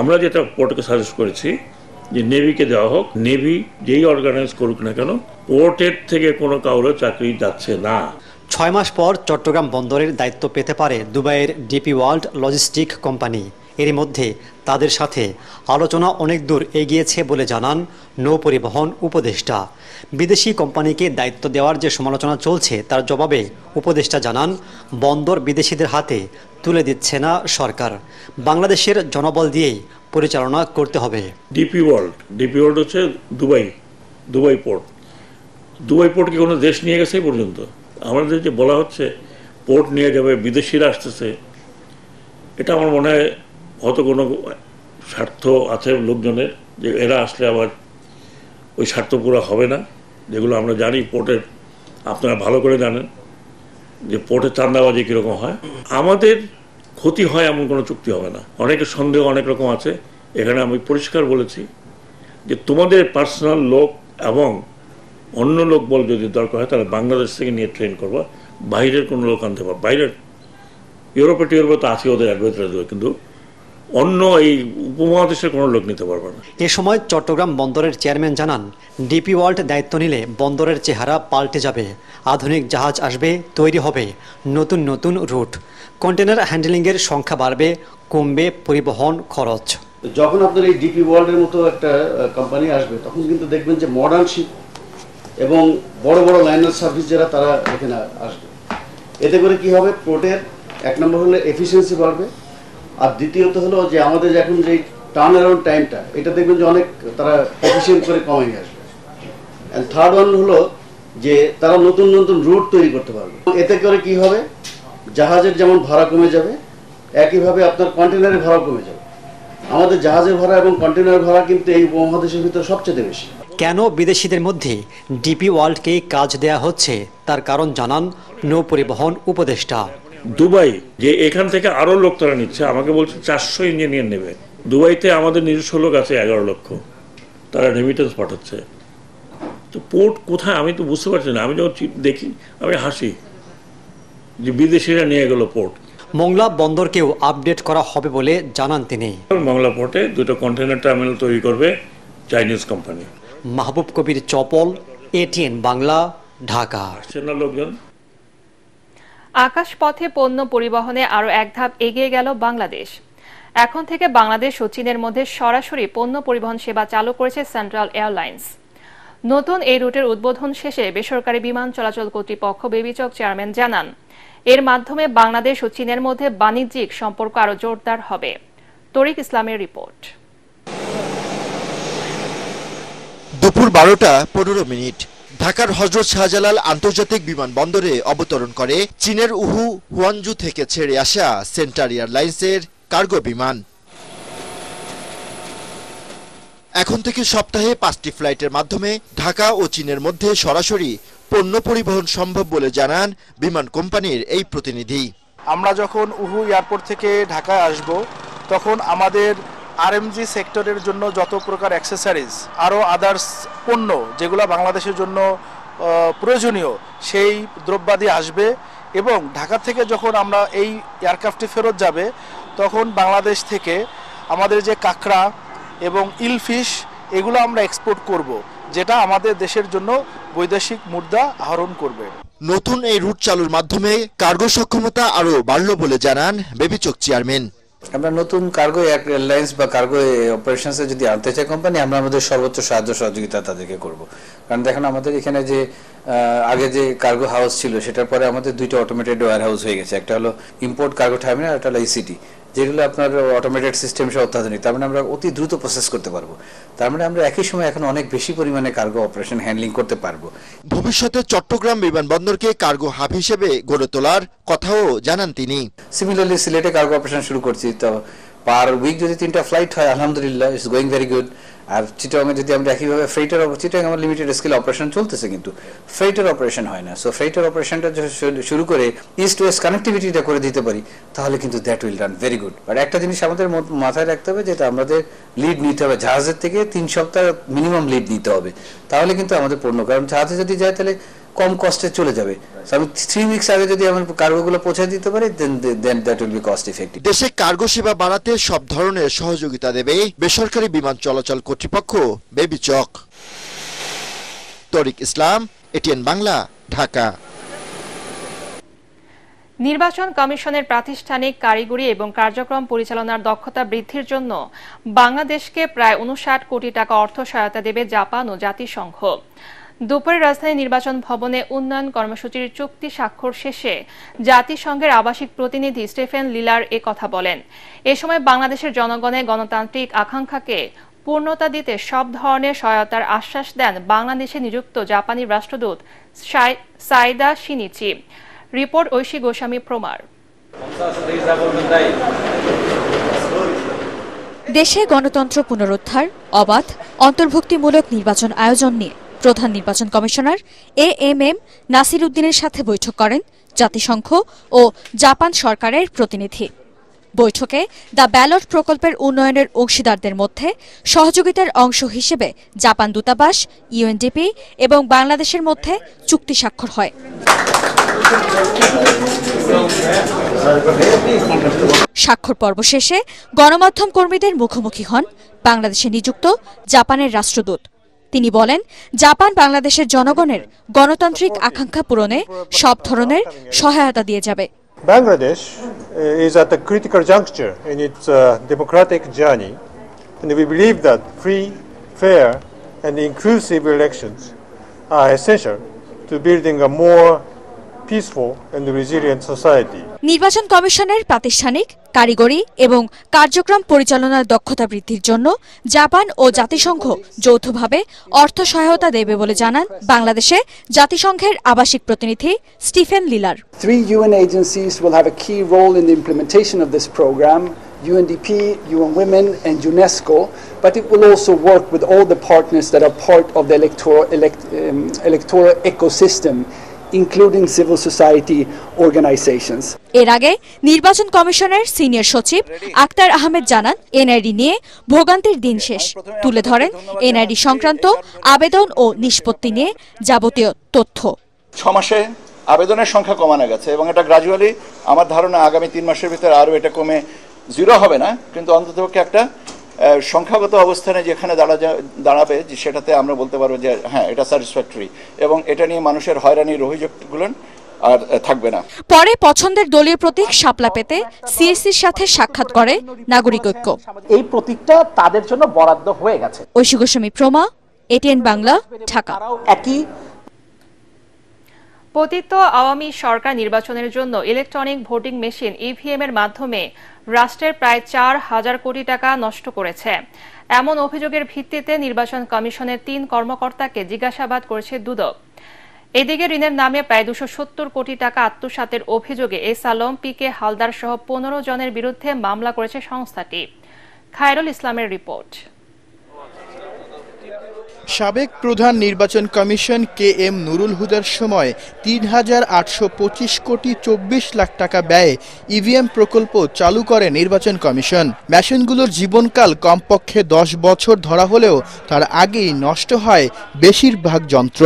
আমরা যেটা পোর্টকে সাজেস্ট করেছি যে নেভিকে দেওয়া হোক, নেভি যেই অর্গানাইজ করুক না কেন, পোর্টের থেকে কোনো কারো চাকরি যাচ্ছে না। 6 মাস পর চট্টগ্রাম বন্দরের দায়িত্ব পেতে পারে দুবাইয়ের ডিপি ওয়ার্ল্ড লজিস্টিক কোম্পানি। এরই মধ্যে তাদের সাথে আলোচনা অনেক দূর এগিয়েছে বলে জানান নৌ পরিবহন উপদেষ্টা। বিদেশি কোম্পানিকে দায়িত্ব দেওয়ার যে সমালোচনা চলছে তার জবাবে উপদেষ্টা জানান, বন্দর বিদেশিদের হাতে তুলে দিচ্ছে না সরকার, বাংলাদেশের জনবল দিয়েই পরিচালনা করতে হবে। ডিপি ওয়ার্ল্ড হচ্ছে দুবাই পোর্ট। দুবাই পোর্ট কি কোনো দেশ নিয়ে গেছে পর্যন্ত? আমাদের যে বলা হচ্ছে পোর্ট নিয়ে যাবে, বিদেশিরা আসতেছে, এটা আমার মনে হয় হয়তো কোনো স্বার্থ আছে লোকজনের, যে এরা আসলে আবার ওই স্বার্থ পুরো হবে না, যেগুলো আমরা জানি পোর্টের, আপনারা ভালো করে জানেন যে পোর্টের চাঁদাবাজি কীরকম হয়। আমাদের ক্ষতি হয় এমন কোনো চুক্তি হবে না। অনেকের সন্দেহ অনেক রকম আছে, এখানে আমি পরিষ্কার বলেছি যে তোমাদের পার্সোনাল লোক এবং অন্য লোক বল যদি দরকার হয় তাহলে বাংলাদেশ থেকে নিয়ে ট্রেন করবা, বাইরের কোনো লোক আনতে পারবা। বাইরের ইউরোপে তো আছে ওদের অ্যাডভাইজার, কিন্তু অন্য এই উপমহাদেশের কোনো লোক নিতে পারবে না। এ সময় চট্টগ্রাম বন্দরের চেয়ারম্যান জানান, ডিপি ওয়ার্ল্ড দায়িত্ব নিলে বন্দরের চেহারা পাল্টে যাবে, আধুনিক জাহাজ আসবে, তৈরি হবে নতুন নতুন রুট, কন্টেনার হ্যান্ডেলিংয়ের সংখ্যা বাড়বে, কমবে পরিবহন খরচ। যখন আপনার এই ডিপি ওয়ার্ল্ডের মতো একটা কোম্পানি আসবে তখন কিন্তু দেখবেন যে মডার্ন শিপ এবং বড় বড় লাইনার সার্ভিস যারা তারা এখানে আসবে। এতে করে কি হবে, পোর্টের এক নম্বর হলে এফিসিয়েন্সি বাড়বে, আর দ্বিতীয়ত হলো যে আমাদের এখন যে টার্ন অ্যারাউন্ড টাইমটা, এটা দেখবেন যে অনেক তারা এফিসিয়েন্ট করে কমে নিয়ে আসবে। অ্যান্ড থার্ড ওয়ান হলো যে তারা নতুন নতুন রুট তৈরি করতে পারবে। এতে করে কি হবে, জাহাজের যেমন ভাড়া কমে যাবে, একইভাবে আপনার কন্টেনারের ভাড়া কমে যাবে। আমাদের জাহাজের ভাড়া এবং কন্টেনারের ভাড়া কিন্তু এই উপমহাদেশের ভিতরে সবচেয়ে বেশি। কেন বিদেশিদের মধ্যে ডিপি ওয়ার্ল্ডকে কাজ দেয়া হচ্ছে তার কারণ জানান নৌ পরিবহন উপদেষ্টা। দুবাই যে এখান থেকে আরো লোক তারা নিচ্ছে, আমাকে বলছে 400 ইঞ্জিনিয়ার নেবে। দুবাইতে আমাদের নিজস্ব লোক আছে 11 লক্ষ, তারা রেমিটেন্স পাঠাচ্ছে। তো পোর্ট কোথায় আমি তো বুঝতে পারছি না। আমি যখন দেখি আমি হাসি যে বিদেশিরা নিয়ে গেল পোর্ট। মংলা বন্দরকেও আপডেট করা হবে বলে জানান তিনি। মংলা পোর্টে 2টা কন্টেনার টার্মিনাল তৈরি করবে চাইনিজ কোম্পানি। মাহবুব কবির চপল, ATN বাংলা, ঢাকা। আকাশপথে পণ্য পরিবহনে আরও এক ধাপ এগিয়ে গেল বাংলাদেশ। এখন থেকে বাংলাদেশ ও চীনের মধ্যে সরাসরি পণ্য পরিবহন সেবা চালু করেছে সেন্ট্রাল এয়ারলাইন্স। নতুন এই রুটের উদ্বোধন শেষে বেসরকারি বিমান চলাচল কর্তৃপক্ষ বেবিচক চেয়ারম্যান জানান, এর মাধ্যমে বাংলাদেশ ও চীনের মধ্যে বাণিজ্যিক সম্পর্ক আরও জোরদার হবে। তরিক ইসলামের রিপোর্ট। দুপুর 12:15 ঢাকার হযরত শাহজালাল আন্তর্জাতিক বিমানবন্দরে অবতরণ করে চীনের উহু হুয়ানজু থেকে ছেড়ে আসা সেন্ট্রাল এয়ারলাইন্সের কার্গো বিমান। এখন থেকে সপ্তাহে 5টি ফ্লাইটের মাধ্যমে ঢাকা ও চীনের মধ্যে সরাসরি পণ্য পরিবহন সম্ভব বলে জানান বিমান কোম্পানির এই প্রতিনিধি। আমরা যখন উহু এয়ারপোর্ট থেকে ঢাকায় আসব তখন আমাদের আরএমজি সেক্টরের জন্য যত প্রকার অ্যাক্সেসরিজ আরও আদার্স পণ্য যেগুলো বাংলাদেশের জন্য প্রয়োজনীয় সেই দ্রব্যাদি আসবে এবং ঢাকা থেকে যখন আমরা এই এয়ারক্রাফটটি ফেরত যাবে তখন বাংলাদেশ থেকে আমাদের যে কাঁকড়া এবং ইলফিশ এগুলো আমরা এক্সপোর্ট করব, যেটা আমাদের দেশের জন্য বৈদেশিক মুদ্রা আহরণ করবে। নতুন এই রুট চালুর মাধ্যমে কার্গো সক্ষমতা আরও বাড়ল বলে জানান বেবিচক চেয়ারম্যান। আমরা নতুন কার্গো এয়ারলাইন্স বা কার্গো অপারেশনসে যদি আনতে চাই কোম্পানি, আমরা আমাদের সর্বোচ্চ সাহায্য সহযোগিতা তাদেরকে করব। কারণ দেখেন আমাদের এখানে যে আগে যে কার্গো হাউস ছিল সেটার পরে আমাদের 2টা অটোমেটেড ওয়্যার হাউস হয়ে গেছে। একটা হলো ইম্পোর্ট কার্গো টার্মিনাল, একটা হলো ইসিটি, যেগুলো আপনার অটোমেটেড সিস্টেম সহ অত্যাধুনিক। তার মানে আমরা অতি দ্রুত প্রসেস করতে পারবো। তার মানে আমরা একই সময় এখন অনেক বেশি পরিমাণে কার্গো অপারেশন হ্যান্ডলিং করতে পারবো। ভবিষ্যতে চট্টগ্রাম বিমানবন্দরকে কার্গো হাব হিসেবে গড়ে তোলার কথাও জানান তিনি। সিমিলারলি সিলেটে কার্গো অপারেশন শুরু করছি, তো পার উইক যদি 3টা ফ্লাইট হয় আলহামদুলিল্লাহ ইটস গোয়িং ভেরি গুড। আর চিটাগংয়ে যদি আমরা একইভাবে ফ্রেইটার, চিটাগং আমার লিমিটেড স্কেল অপারেশন চলতেছে কিন্তু ফ্রেইটার অপারেশন হয় না। সো ফ্রেইটার অপারেশনটা শুরু করে ইস্ট ওয়েস্ট কানেক্টিভিটিটা করে দিতে পারি তাহলে কিন্তু that will run very good. But একটা জিনিস আমাদের মাথায় রাখতে হবে, যেটা আমাদের লিড নিতে হবে, জাহাজের থেকে 3 সপ্তাহ মিনিমাম লিড নিতে হবে, তাহলে কিন্তু আমাদের পণ্য, কারণ জাহাজে যদি যায় তাহলে কম কস্টে চলে যাবে। আমি 3 উইকস আগে যদি আমার কার্গোগুলো পৌঁছে দিতে পারি then that will be cost effective. দেশে কার্গো সেবা বাড়াতে সব ধরনের সহযোগিতা দেবে বেসরকারি বিমান চলাচল কর্তৃপক্ষ বেবিচক। তরিক ইসলাম, এটিএন বাংলা, ঢাকা। নির্বাচন কমিশনের প্রাতিষ্ঠানিক, কারিগরি এবং কার্যক্রম পরিচালনার দক্ষতা বৃদ্ধির জন্য বাংলাদেশকে প্রায় 59 কোটি টাকা অর্থ সহায়তা দেবে জাপান ও জাতিসংঘ। দুপুরে রাজধানী নির্বাচন ভবনে উন্নয়ন কর্মসূচির চুক্তি স্বাক্ষর শেষে জাতিসংঘের আবাসিক প্রতিনিধি স্টিফেন লিলার এ কথা বলেন। এ সময় বাংলাদেশের জনগণের গণতান্ত্রিক আকাঙ্ক্ষাকে পূর্ণতা দিতে সব ধরনের সহায়তার আশ্বাস দেন বাংলাদেশে নিযুক্ত জাপানি রাষ্ট্রদূত সাইদা শিনিচি। রিপোর্ট ঐশী গোস্বামী প্রমার। দেশে গণতন্ত্র পুনরুদ্ধার, অবাধ অন্তর্ভুক্তিমূলক নির্বাচন আয়োজন নিয়ে প্রধান নির্বাচন কমিশনার এএমএম নাসির উদ্দিনের সাথে বৈঠক করেন জাতিসংঘ ও জাপান সরকারের প্রতিনিধি। বৈঠকে দ্য ব্যালট প্রকল্পের উন্নয়নের অংশীদারদের মধ্যে সহযোগিতার অংশ হিসেবে জাপান দূতাবাস, ইউএনডিপি এবং বাংলাদেশের মধ্যে চুক্তি স্বাক্ষর হয়। স্বাক্ষর পর্ব শেষে গণমাধ্যম কর্মীদের মুখোমুখি হন বাংলাদেশে নিযুক্ত জাপানের রাষ্ট্রদূত। তিনি বলেন, জাপান বাংলাদেশের জনগণের গণতান্ত্রিক আকাঙ্ক্ষা পূরণে সব ধরনের সহায়তা দিয়ে যাবে। Bangladesh is at a critical juncture in its democratic journey, and we believe that free, fair, and inclusive elections are essential to building a more peaceful and resilient society. নির্বাচন কমিশনের প্রাতিষ্ঠানিক, কারিগরি এবং কার্যক্রম পরিচালনার দক্ষতা বৃদ্ধির জন্য জাপান ও জাতিসংঘ যৌথভাবে অর্থ সহায়তা দেবে বলে জানান বাংলাদেশে জাতিসংঘের আবাসিক প্রতিনিধি Stephen লিলার। 3 UN agencies will have a key role in the implementation of this program: UNDP, UN Women, and UNESCO. But it will also work with all the partners that are part of the electoral ecosystem, including civil society organizations. এর আগে নির্বাচন কমিশনের senior সচিব আক্তার আহমেদ জানান, NID নিয়ে ভোগান্তির দিন শেষ। তুলে ধরেন এনআইডি সংক্রান্ত আবেদন ও নিষ্পত্তি নিয়ে যাবতীয় তথ্য। 6 মাসে আবেদনের সংখ্যা কমানো গেছে এবং এটা গ্র্যাজুয়ালি, আমার ধারণা আগামী 3 মাসের ভিতরে আরও এটা কমে 0 হবে না, কিন্তু অন্ততপক্ষে একটা সংখ্যাগত অবস্থানে যেখানে দাঁড়াবে সেটাতে আমরা বলতে পারবো যে হ্যাঁ এটা স্যাটিসফ্যাক্টরি, এবং এটা নিয়ে মানুষের হয়রানির অভিযোগগুলো আর থাকবে না। পরে পছন্দের দলীয় প্রতীক শাপলা পেতে সিএসসির সাথে সাক্ষাৎ করে নাগরিক ঐক্য। এই প্রতীকটা তাদের জন্য বরাদ্দ হয়ে গেছে। ঐশী গোস্বামী, প্রমা, এটিএন বাংলা, ঢাকা। একই পতিত আওয়ামী সরকার নির্বাচনের জন্য ইলেকট্রনিক ভোটিং মেশিন ইভিএম এর মাধ্যমে রাষ্ট্রের প্রায় 4,000 কোটি টাকা নষ্ট করেছে। এমন অভিযোগের ভিত্তিতে নির্বাচন কমিশনের 3 কর্মকর্তাকে জিজ্ঞাসাবাদ করেছে দুদক। এদিকে ঋণের নামে প্রায় 270 কোটি টাকা আত্মসাতের অভিযোগে এস আলম, পিকে হালদার সহ 15 জনের বিরুদ্ধে মামলা করেছে সংস্থাটি। খায়রুল ইসলামের রিপোর্ট। সাবেক প্রধান নির্বাচন কমিশন KM নুরুল হুদার সময় 3,825 কোটি 24 লাখ টাকা ব্যয়ে ইভিএম প্রকল্প চালু করে নির্বাচন কমিশন। মেশিনগুলোর জীবনকাল কমপক্ষে 10 বছর ধরা হলেও তার আগেই নষ্ট হয় বেশিরভাগ যন্ত্র।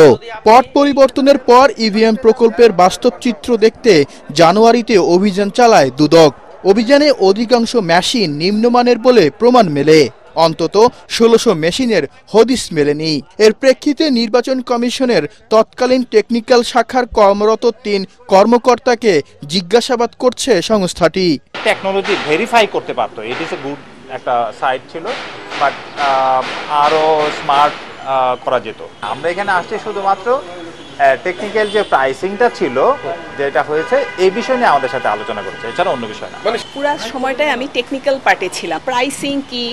পট পরিবর্তনের পর ইভিএম প্রকল্পের বাস্তব চিত্র দেখতে জানুয়ারিতে অভিযান চালায় দুদক। অভিযানে অধিকাংশ মেশিন নিম্নমানের বলে প্রমাণ মেলে। অন্তত 1600 মেশিনের হদিস মেলেনি। এর প্রেক্ষিতে নির্বাচন কমিশনের তৎকালীন টেকনিক্যাল শাখার কর্মরত 3 কর্মকর্তাকে জিজ্ঞাসাবাদ করছে সংস্থাটি। টেকনোলজি ভেরিফাই করতে পারতো, ইট ইজ এ গুড একটা সাইট ছিল, বাট আরো স্মার্ট করা যেত। আমরা এখানে আসছি শুধুমাত্র টেকনিক্যাল যে প্রাইসিংটা ছিল যেটা হয়েছে এই বিষয় নিয়ে আমাদের সাথে আলোচনা করেছে, এছাড়া অন্য বিষয় না। পুরো সময়টাই আমি টেকনিক্যাল পার্টে ছিলাম, প্রাইসিং কি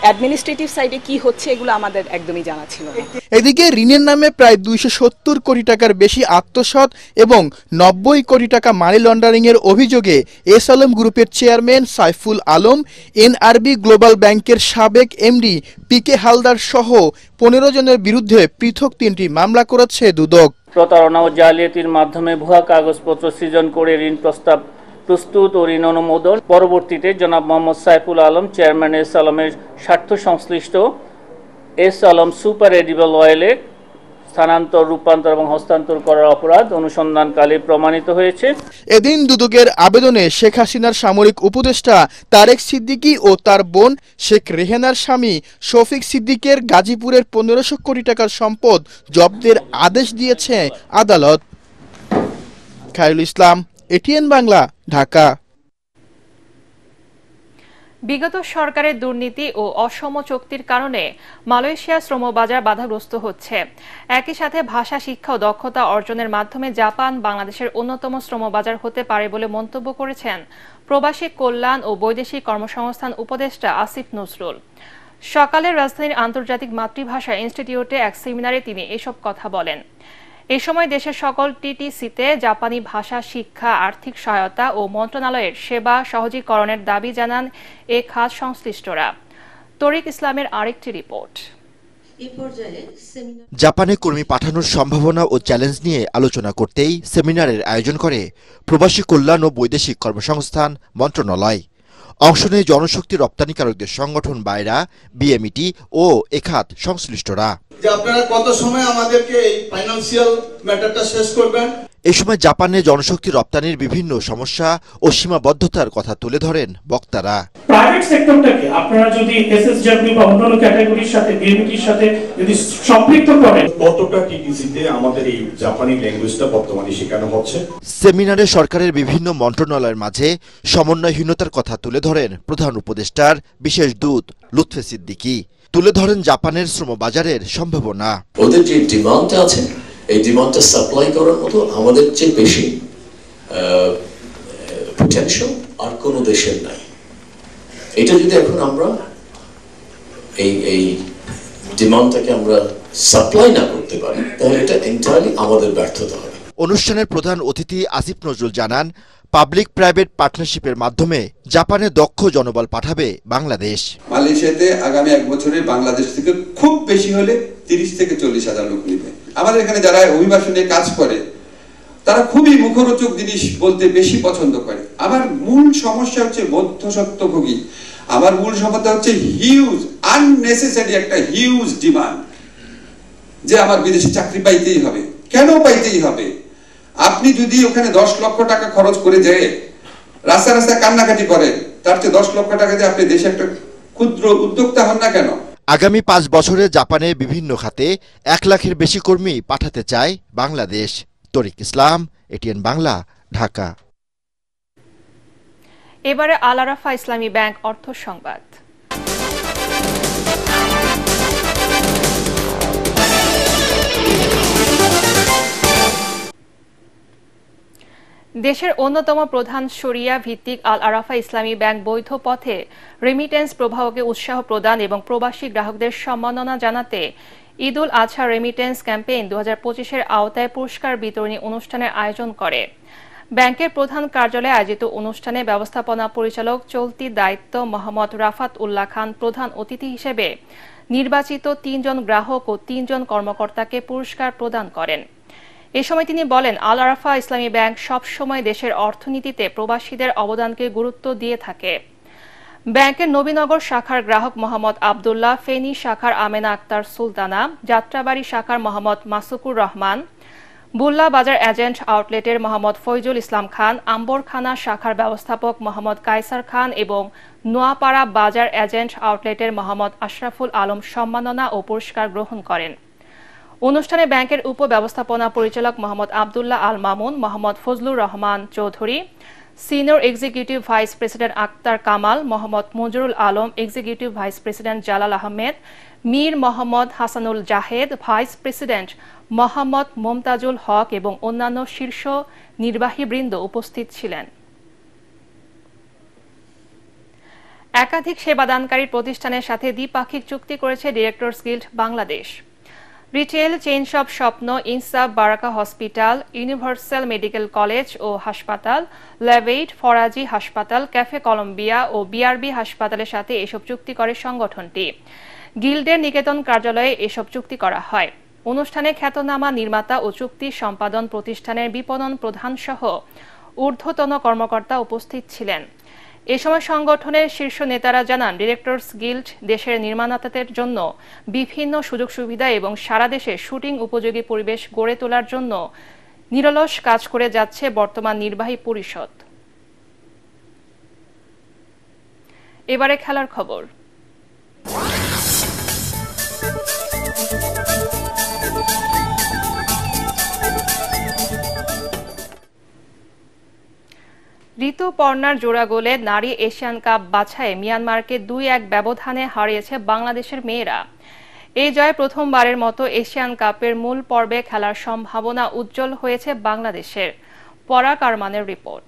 অ্যাডমিনিস্ট্রেটিভ সাইডে কি হচ্ছে এগুলো আমাদের একদমই জানা ছিল না। এদিকে ঋণের নামে প্রায় 270 কোটি টাকার বেশি আত্মসাৎ এবং 90 কোটি টাকা মানি লন্ডারিং এর অভিযোগে এস আলম গ্রুপের chairman Saiful Alam, NRB global ব্যাংকের সাবেক MD পিকে হালদার সহ 15 জনের বিরুদ্ধে পৃথক 3টি মামলা করেছে দুদক। প্রতারণা ও জালিয়াতির মাধ্যমে ভুয়া কাগজপত্র সৃজন করে ঋণ প্রস্তাব প্রস্তুত ও ঋণ অনুমোদন। পরবর্তীতে জনাব মোহাম্মদ সাইফুল আলম, চেয়ারম্যান এস আলমের স্বার্থ সংশ্লিষ্ট এস আলম সুপার এডিবল অয়েলে স্থানান্তর, রূপান্তর এবং হস্তান্তর করার অপরাধ অনুসন্ধানকালে প্রমাণিত হয়েছে। এদিন দুদকের আবেদনে শেখ হাসিনার সামরিক উপদেষ্টা তারেক সিদ্দিকী ও তার বোন শেখ রেহেনার স্বামী শফিক সিদ্দিকের গাজীপুরের 1500 কোটি টাকার সম্পদ জব্দের আদেশ দিয়েছে আদালত। খায়রুল ইসলাম, এটিএন বাংলা, ঢাকা। বিগত সরকারের দুর্নীতি ও অসম চুক্তির কারণে মালয়েশিয়ার শ্রমবাজার বাধাগ্রস্ত হচ্ছে। একই সাথে ভাষা শিক্ষা ও দক্ষতা অর্জনের মাধ্যমে জাপান বাংলাদেশের অন্যতম শ্রমবাজার হতে পারে বলে মন্তব্য করেছেন প্রবাসী কল্যাণ ও বৈদেশিক কর্মসংস্থান উপদেষ্টা আসিফ নজরুল। সকালে রাজধানীর আন্তর্জাতিক মাতৃভাষা ইনস্টিটিউটে এক সেমিনারে তিনি এসব কথা বলেন। এ সময় দেশের সকল টিটিসিতে জাপানি ভাষা শিক্ষা, আর্থিক সহায়তা ও মন্ত্রণালয়ের সেবা সহজীকরণের দাবি জানান এ খাত সংশ্লিষ্টরা। তরিক ইসলামের আরেকটি রিপোর্ট। জাপানে কর্মী পাঠানোর সম্ভাবনা ও চ্যালেঞ্জ নিয়ে আলোচনা করতেই সেমিনারের আয়োজন করে প্রবাসী কল্যাণ ও বৈদেশিক কর্মসংস্থান মন্ত্রণালয়। অংশ নেয় জনশক্তি রপ্তানিকারকদের সংগঠন বাইরা, বিএমইটি ও এখাত সংশ্লিষ্টরা। যে আপনারা কত সময় আমাদেরকে এই ফাইন্যান্সিয়াল ম্যাটারটা শেষ করবেন। এই সময় জাপানে জনশক্তি রপ্তানির বিভিন্ন সমস্যা ও সীমাবদ্ধতার কথা তুলে ধরেন বক্তারা। প্রাইভেট সেক্টরটাকে আপনারা যদি এসএসডব্লিউ বা অন্যান্য ক্যাটাগরির সাথে, বিএমইটির সাথে যদি সম্পৃক্ত করেন, কতটা টিটিসিতে আমাদের এই জাপানি ল্যাঙ্গুয়েজটা বর্তমানে শেখানো হচ্ছে। সেমিনারে সরকারের বিভিন্ন মন্ত্রণালয়ের মাঝে সমন্বয়হীনতার কথা তুলে ধরেন প্রধান উপদেষ্টার বিশেষ দূত লুৎফে সিদ্দিকী। তুলে ধরেন জাপানের শ্রমবাজারের সম্ভাবনা। ওদের যে ডিমান্ডটা আছে এই ডিমান্ডটা সাপ্লাই করার মতো আমাদের চেয়ে বেশি পটেনশিয়াল আর কোনো দেশের নাই। এটা যদি এখন আমরা এই ডিমান্ডটাকে আমরা সাপ্লাই না করতে পারি তাহলে এটা এন্টায়ারলি আমাদের ব্যর্থতা হবে। অনুষ্ঠানের প্রধান অতিথি আসিফ নজরুল জানান, পাবলিক প্রাইভেট পার্টনারশিপের মাধ্যমে জাপানে দক্ষ জনবল পাঠাবে বাংলাদেশ। মালয়েশিয়াতে আগামী 1 বছরে বাংলাদেশ থেকে খুব বেশি হলে 30 থেকে 40 হাজার লোক নিবে। আমাদের এখানে যারা অভিবাসনে কাজ করে তারা খুবই মুখরোচক জিনিস বলতে বেশি পছন্দ করে। আমার মূল সমস্যা হচ্ছে মধ্যস্বত্বভোগী। আমার মূল সমস্যা হচ্ছে হিউজ আননেসেসারি একটা হিউজ ডিমান্ড যে আমার বিদেশে চাকরি পাইতেই হবে। কেন পাইতেই হবে? আপনি যদি ওখানে 10 লক্ষ টাকা খরচ করে যায় রাস্তা রাস্তা কান্নাকাটি করেন, তার চেয়ে 10 লক্ষ টাকা দিয়ে আপনি দেশে একটা ক্ষুদ্র উদ্যোক্তা হন না কেন? আগামী 5 বছরে জাপানে বিভিন্ন খাতে 1 লাখের বেশি কর্মী পাঠাতে চায় বাংলাদেশ। তরিক ইসলাম, এটিএন বাংলা, ঢাকা। এবারে আল আরাফা ইসলামী ব্যাংক অর্থ সংবাদ। দেশের অন্যতম প্রধান শরিয়া ভিত্তিক আল আরাফা ইসলামী ব্যাংক বৈধ পথে রেমিটেন্স প্রবাহকে উৎসাহ প্রদান এবং প্রবাসী গ্রাহকদের সম্মাননা জানাতে ঈদ উল আজহা রেমিটেন্স ক্যাম্পেইন 2025-এর আওতায় পুরস্কার বিতরণী অনুষ্ঠানের আয়োজন করে। ব্যাংকের প্রধান কার্যালয়ে আয়োজিত অনুষ্ঠানে ব্যবস্থাপনা পরিচালক চলতি দায়িত্ব মোহাম্মদ রাফাত উল্লাহ খান প্রধান অতিথি হিসেবে নির্বাচিত 3 জন গ্রাহক ও 3 জন কর্মকর্তাকে পুরস্কার প্রদান করেন। এ সময় তিনি বলেন, আল আরাফা ইসলামী ব্যাংক সবসময় দেশের অর্থনীতিতে প্রবাসীদের অবদানকে গুরুত্ব দিয়ে থাকে। ব্যাংকের নবীনগর শাখার গ্রাহক মোহাম্মদ আবদুল্লাহ, ফেনী শাখার আমেনা আক্তার সুলতানা, যাত্রাবাড়ি শাখার মোহাম্মদ মাসুকুর রহমান, বুল্লা বাজার এজেন্ট আউটলেটের মোহাম্মদ ফৈজুল ইসলাম খান, আম্বরখানা শাখার ব্যবস্থাপক মোহাম্মদ কায়সার খান এবং নোয়াপাড়া বাজার এজেন্ট আউটলেটের মোহাম্মদ আশরাফুল আলম সম্মাননা ও পুরস্কার গ্রহণ করেন। অনুষ্ঠানে ব্যাংকের উপব্যবস্থাপনা পরিচালক Mohammad Abdullah Al Mamun, Mohammad Fazlur Rahman Chowdhury, senior executive vice president Akhtar Kamal, Mohammad Monjurul Alam, executive vice president Jalal Ahmed, Mir Mohammad Hasanul Zahed, vice president Mohammad Momtajul Haque এবং অন্যান্য শীর্ষ নির্বাহীবৃন্দ উপস্থিত ছিলেন। একাধিক সেবাদানকারী প্রতিষ্ঠানের সাথে দ্বিপাক্ষিক চুক্তি করেছে directors guild Bangladesh. Retail chain shop স্বপ্ন, ইনসাফ বারাকা হসপিটাল, ইউনিভার্সাল মেডিকেল কলেজ ও হাসপাতাল, ল্যাভেইট, ফরাজি হাসপাতাল, ক্যাফে কলম্বিয়া ও বিআরবি হাসপাতালের সাথে এসব চুক্তি করে সংগঠনটি। গিল্ডের নিকেতন কার্যালয়ে এসব চুক্তি করা হয়। অনুষ্ঠানে খ্যাতনামা নির্মাতা ও চুক্তি সম্পাদন প্রতিষ্ঠানের বিপণন প্রধান সহ ঊর্ধ্বতন কর্মকর্তা উপস্থিত ছিলেন। এ সময় সংগঠনের শীর্ষ নেতারা জানান, ডিরেক্টরস গিল্ড দেশের নির্মাতাদের জন্য বিভিন্ন সুযোগ সুবিধা এবং সারা দেশে শুটিং উপযোগী পরিবেশ গড়ে তোলার জন্য নিরলস কাজ করে যাচ্ছে বর্তমান নির্বাহী পরিষদ। এবারে খেলার খবর। ঋতুপর্ণার জোড়া গোলে নারী এশিয়ান কাপ বাছাইয়ে মিয়ানমারকে 2-1 ব্যবধানে হারিয়েছে বাংলাদেশের মেয়েরা। এই জয়ে প্রথমবারের মতো এশিয়ান কাপের মূল পর্বে খেলার সম্ভাবনা উজ্জ্বল হয়েছে বাংলাদেশের। পরাগ আরমানের রিপোর্ট।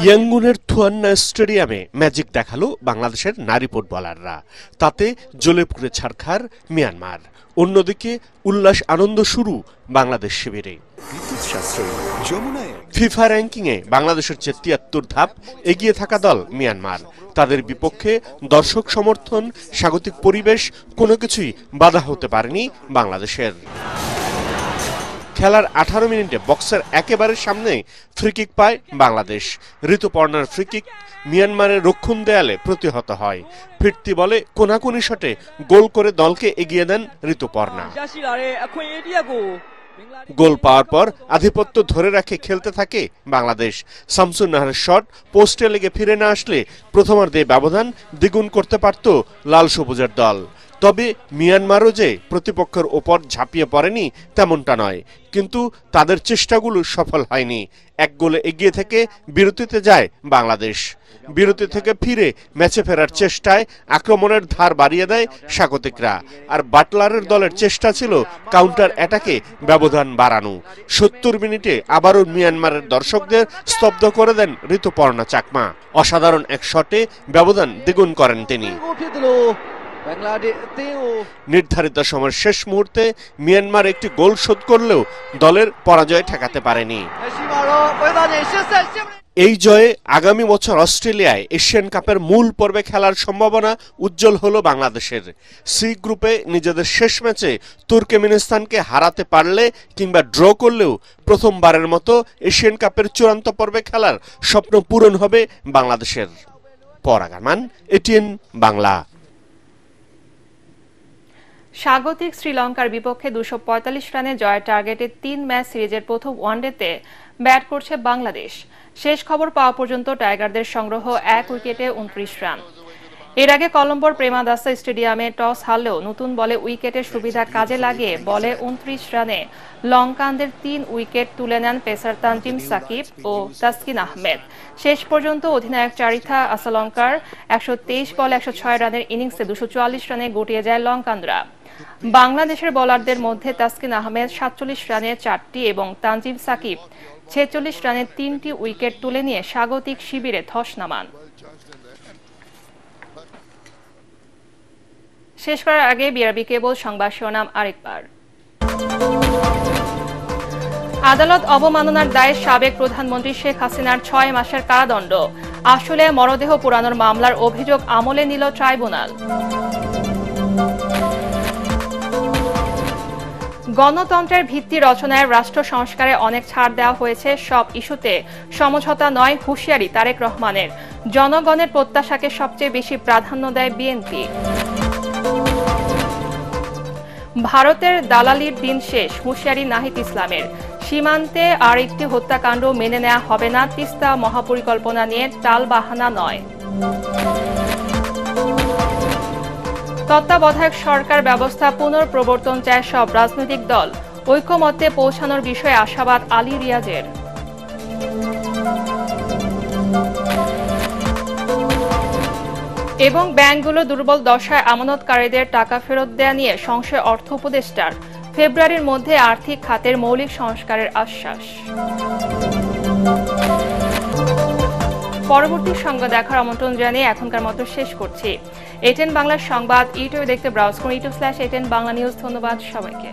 ইয়াঙ্গুনের থুয়ান্না স্টেডিয়ামে ম্যাজিক দেখালো বাংলাদেশের নারী ফুটবলাররা, তাতে জ্বলে পুড়ে ছারখার মিয়ানমার। অন্যদিকে উল্লাস আনন্দ শুরু বাংলাদেশ শিবিরে। ফিফা র্যাঙ্কিংয়ে বাংলাদেশের চেয়ে 73 ধাপ এগিয়ে থাকা দল মিয়ানমার। তাদের বিপক্ষে দর্শক সমর্থন, স্বাগতিক পরিবেশ কোনো কিছুই বাধা হতে পারেনি বাংলাদেশের। খেলার 18 মিনিটে বক্সের একেবারে সামনে ফ্রিকিক পায় বাংলাদেশ। ঋতুপর্ণার ফ্রিকিক মিয়ানমারের রক্ষণ দেয়ালে প্রতিহত হয়। ফিরতি বলে কোনাকুনি শটে গোল করে দলকে এগিয়ে দেন ঋতুপর্ণা। গোল পাওয়ার পর আধিপত্য ধরে রাখে খেলতে থাকে বাংলাদেশ। শামসুন নাহারের শট পোস্টে লেগে ফিরে না আসলে প্রথমার্ধে ব্যবধান দ্বিগুণ করতে পারত লাল সবুজের দল। তবে মিয়ানমারও যে প্রতিপক্ষের ওপর ঝাঁপিয়ে পড়েনি তেমনটা নয়, কিন্তু তাদের চেষ্টাগুলো সফল হয়নি। 1 গোলে এগিয়ে থেকে বিরতিতে যায় বাংলাদেশ। বিরতি থেকে ফিরে ম্যাচে ফেরার চেষ্টায় আক্রমণের ধার বাড়িয়ে দেয় স্বাগতিকরা। আর বাটলারের দলের চেষ্টা ছিল কাউন্টার অ্যাটাকে ব্যবধান বাড়ানো। 70 মিনিটে আবারও মিয়ানমারের দর্শকদের স্তব্ধ করে দেন ঋতুপর্ণা চাকমা। অসাধারণ এক শটে ব্যবধান দ্বিগুণ করেন তিনি। নির্ধারিত সময়ের শেষ মুহূর্তে মিয়ানমার একটি গোল শোধ করলেও দলের পরাজয় ঠেকাতে পারেনি। এই জয়ে আগামী বছর অস্ট্রেলিয়ায় এশিয়ান কাপের মূল পর্বে খেলার সম্ভাবনা উজ্জ্বল হলো বাংলাদেশের। সি গ্রুপে নিজেদের শেষ ম্যাচে তুর্কমেনিস্তানকে হারাতে পারলে কিংবা ড্র করলেও প্রথমবারের মতো এশিয়ান কাপের চূড়ান্ত পর্বে খেলার স্বপ্ন পূরণ হবে বাংলাদেশের। পরাগ আরমান, এটিএন বাংলা। স্বাগতিক শ্রীলঙ্কার বিপক্ষে 245 রানে জয়ের টার্গেটে 3 ম্যাচ সিরিজের প্রথম ওয়ানডেতে ব্যাট করছে বাংলাদেশ। শেষ খবর পাওয়া পর্যন্ত টাইগারদের সংগ্রহ 1 উইকেটে 29 রান। এর আগে কলম্বোর প্রেমাদাসা স্টেডিয়ামে টস হারলেও নতুন বলে উইকেটের সুবিধা কাজে লাগিয়ে বলে 29 রানে লঙ্কানদের 3 উইকেট তুলে নেন পেসার তানজিম সাকিব ও তাসকিন আহমেদ। শেষ পর্যন্ত অধিনায়ক চারিথা আসলঙ্কার 123 বলে 106 রানের ইনিংসে 244 রানে গুটিয়ে যায় লঙ্কানরা। বাংলাদেশের বোলারদের মধ্যে তাসকিন আহমেদ 47 রানে 4টি এবং তানজিম সাকিব 46 রানে 3টি উইকেট তুলে নিয়ে স্বাগতিক শিবিরে ধস নামান। শেষ করার আগে বিআরবি কেবল সংবাদ শিরোনাম আরেকবার। আদালত অবমাননার দায়ে সাবেক প্রধানমন্ত্রী শেখ হাসিনার 6 মাসের কারাদণ্ড। আসলে মরদেহ পোড়ানোর মামলার অভিযোগ আমলে নিল ট্রাইব্যুনাল। গণতন্ত্রের ভিত্তি রচনায় রাষ্ট্র সংস্কারে অনেক ছাড় দেওয়া হয়েছে, সব ইস্যুতে সমঝোতা নয়, হুঁশিয়ারি তারেক রহমানের। জনগণের প্রত্যাশাকে সবচেয়ে বেশি প্রাধান্য দেয় বিএনপি। ভারতের দালালির দিন শেষ, হুঁশিয়ারি নাহিদ ইসলামের। সীমান্তে আর একটি হত্যাকাণ্ড মেনে নেওয়া হবে না, তিস্তা মহাপরিকল্পনা নিয়ে টালবাহানা নয়। তত্ত্বাবধায়ক সরকার ব্যবস্থা পুনঃপ্রবর্তন চায় সব রাজনৈতিক দল, ঐক্যমত্যে পৌঁছানোর বিষয়ে আশাবাদ আলী রিয়াজের। এবং ব্যাংকগুলো দুর্বল দশায় আমানতকারীদের টাকা ফেরত দেয়া নিয়ে সংশয় অর্থ উপদেষ্টার। ফেব্রুয়ারির মধ্যে আর্থিক খাতের মৌলিক সংস্কারের আশ্বাস। পরবর্তী সংবাদ দেখার আমন্ত্রণ জানিয়ে এখনকার মতো শেষ করছি। এটেন বাংলার সংবাদ ইউটিউবে দেখতে ব্রাউজ করুন, youtube/ATN বাংলা নিউজ। ধন্যবাদ সবাইকে।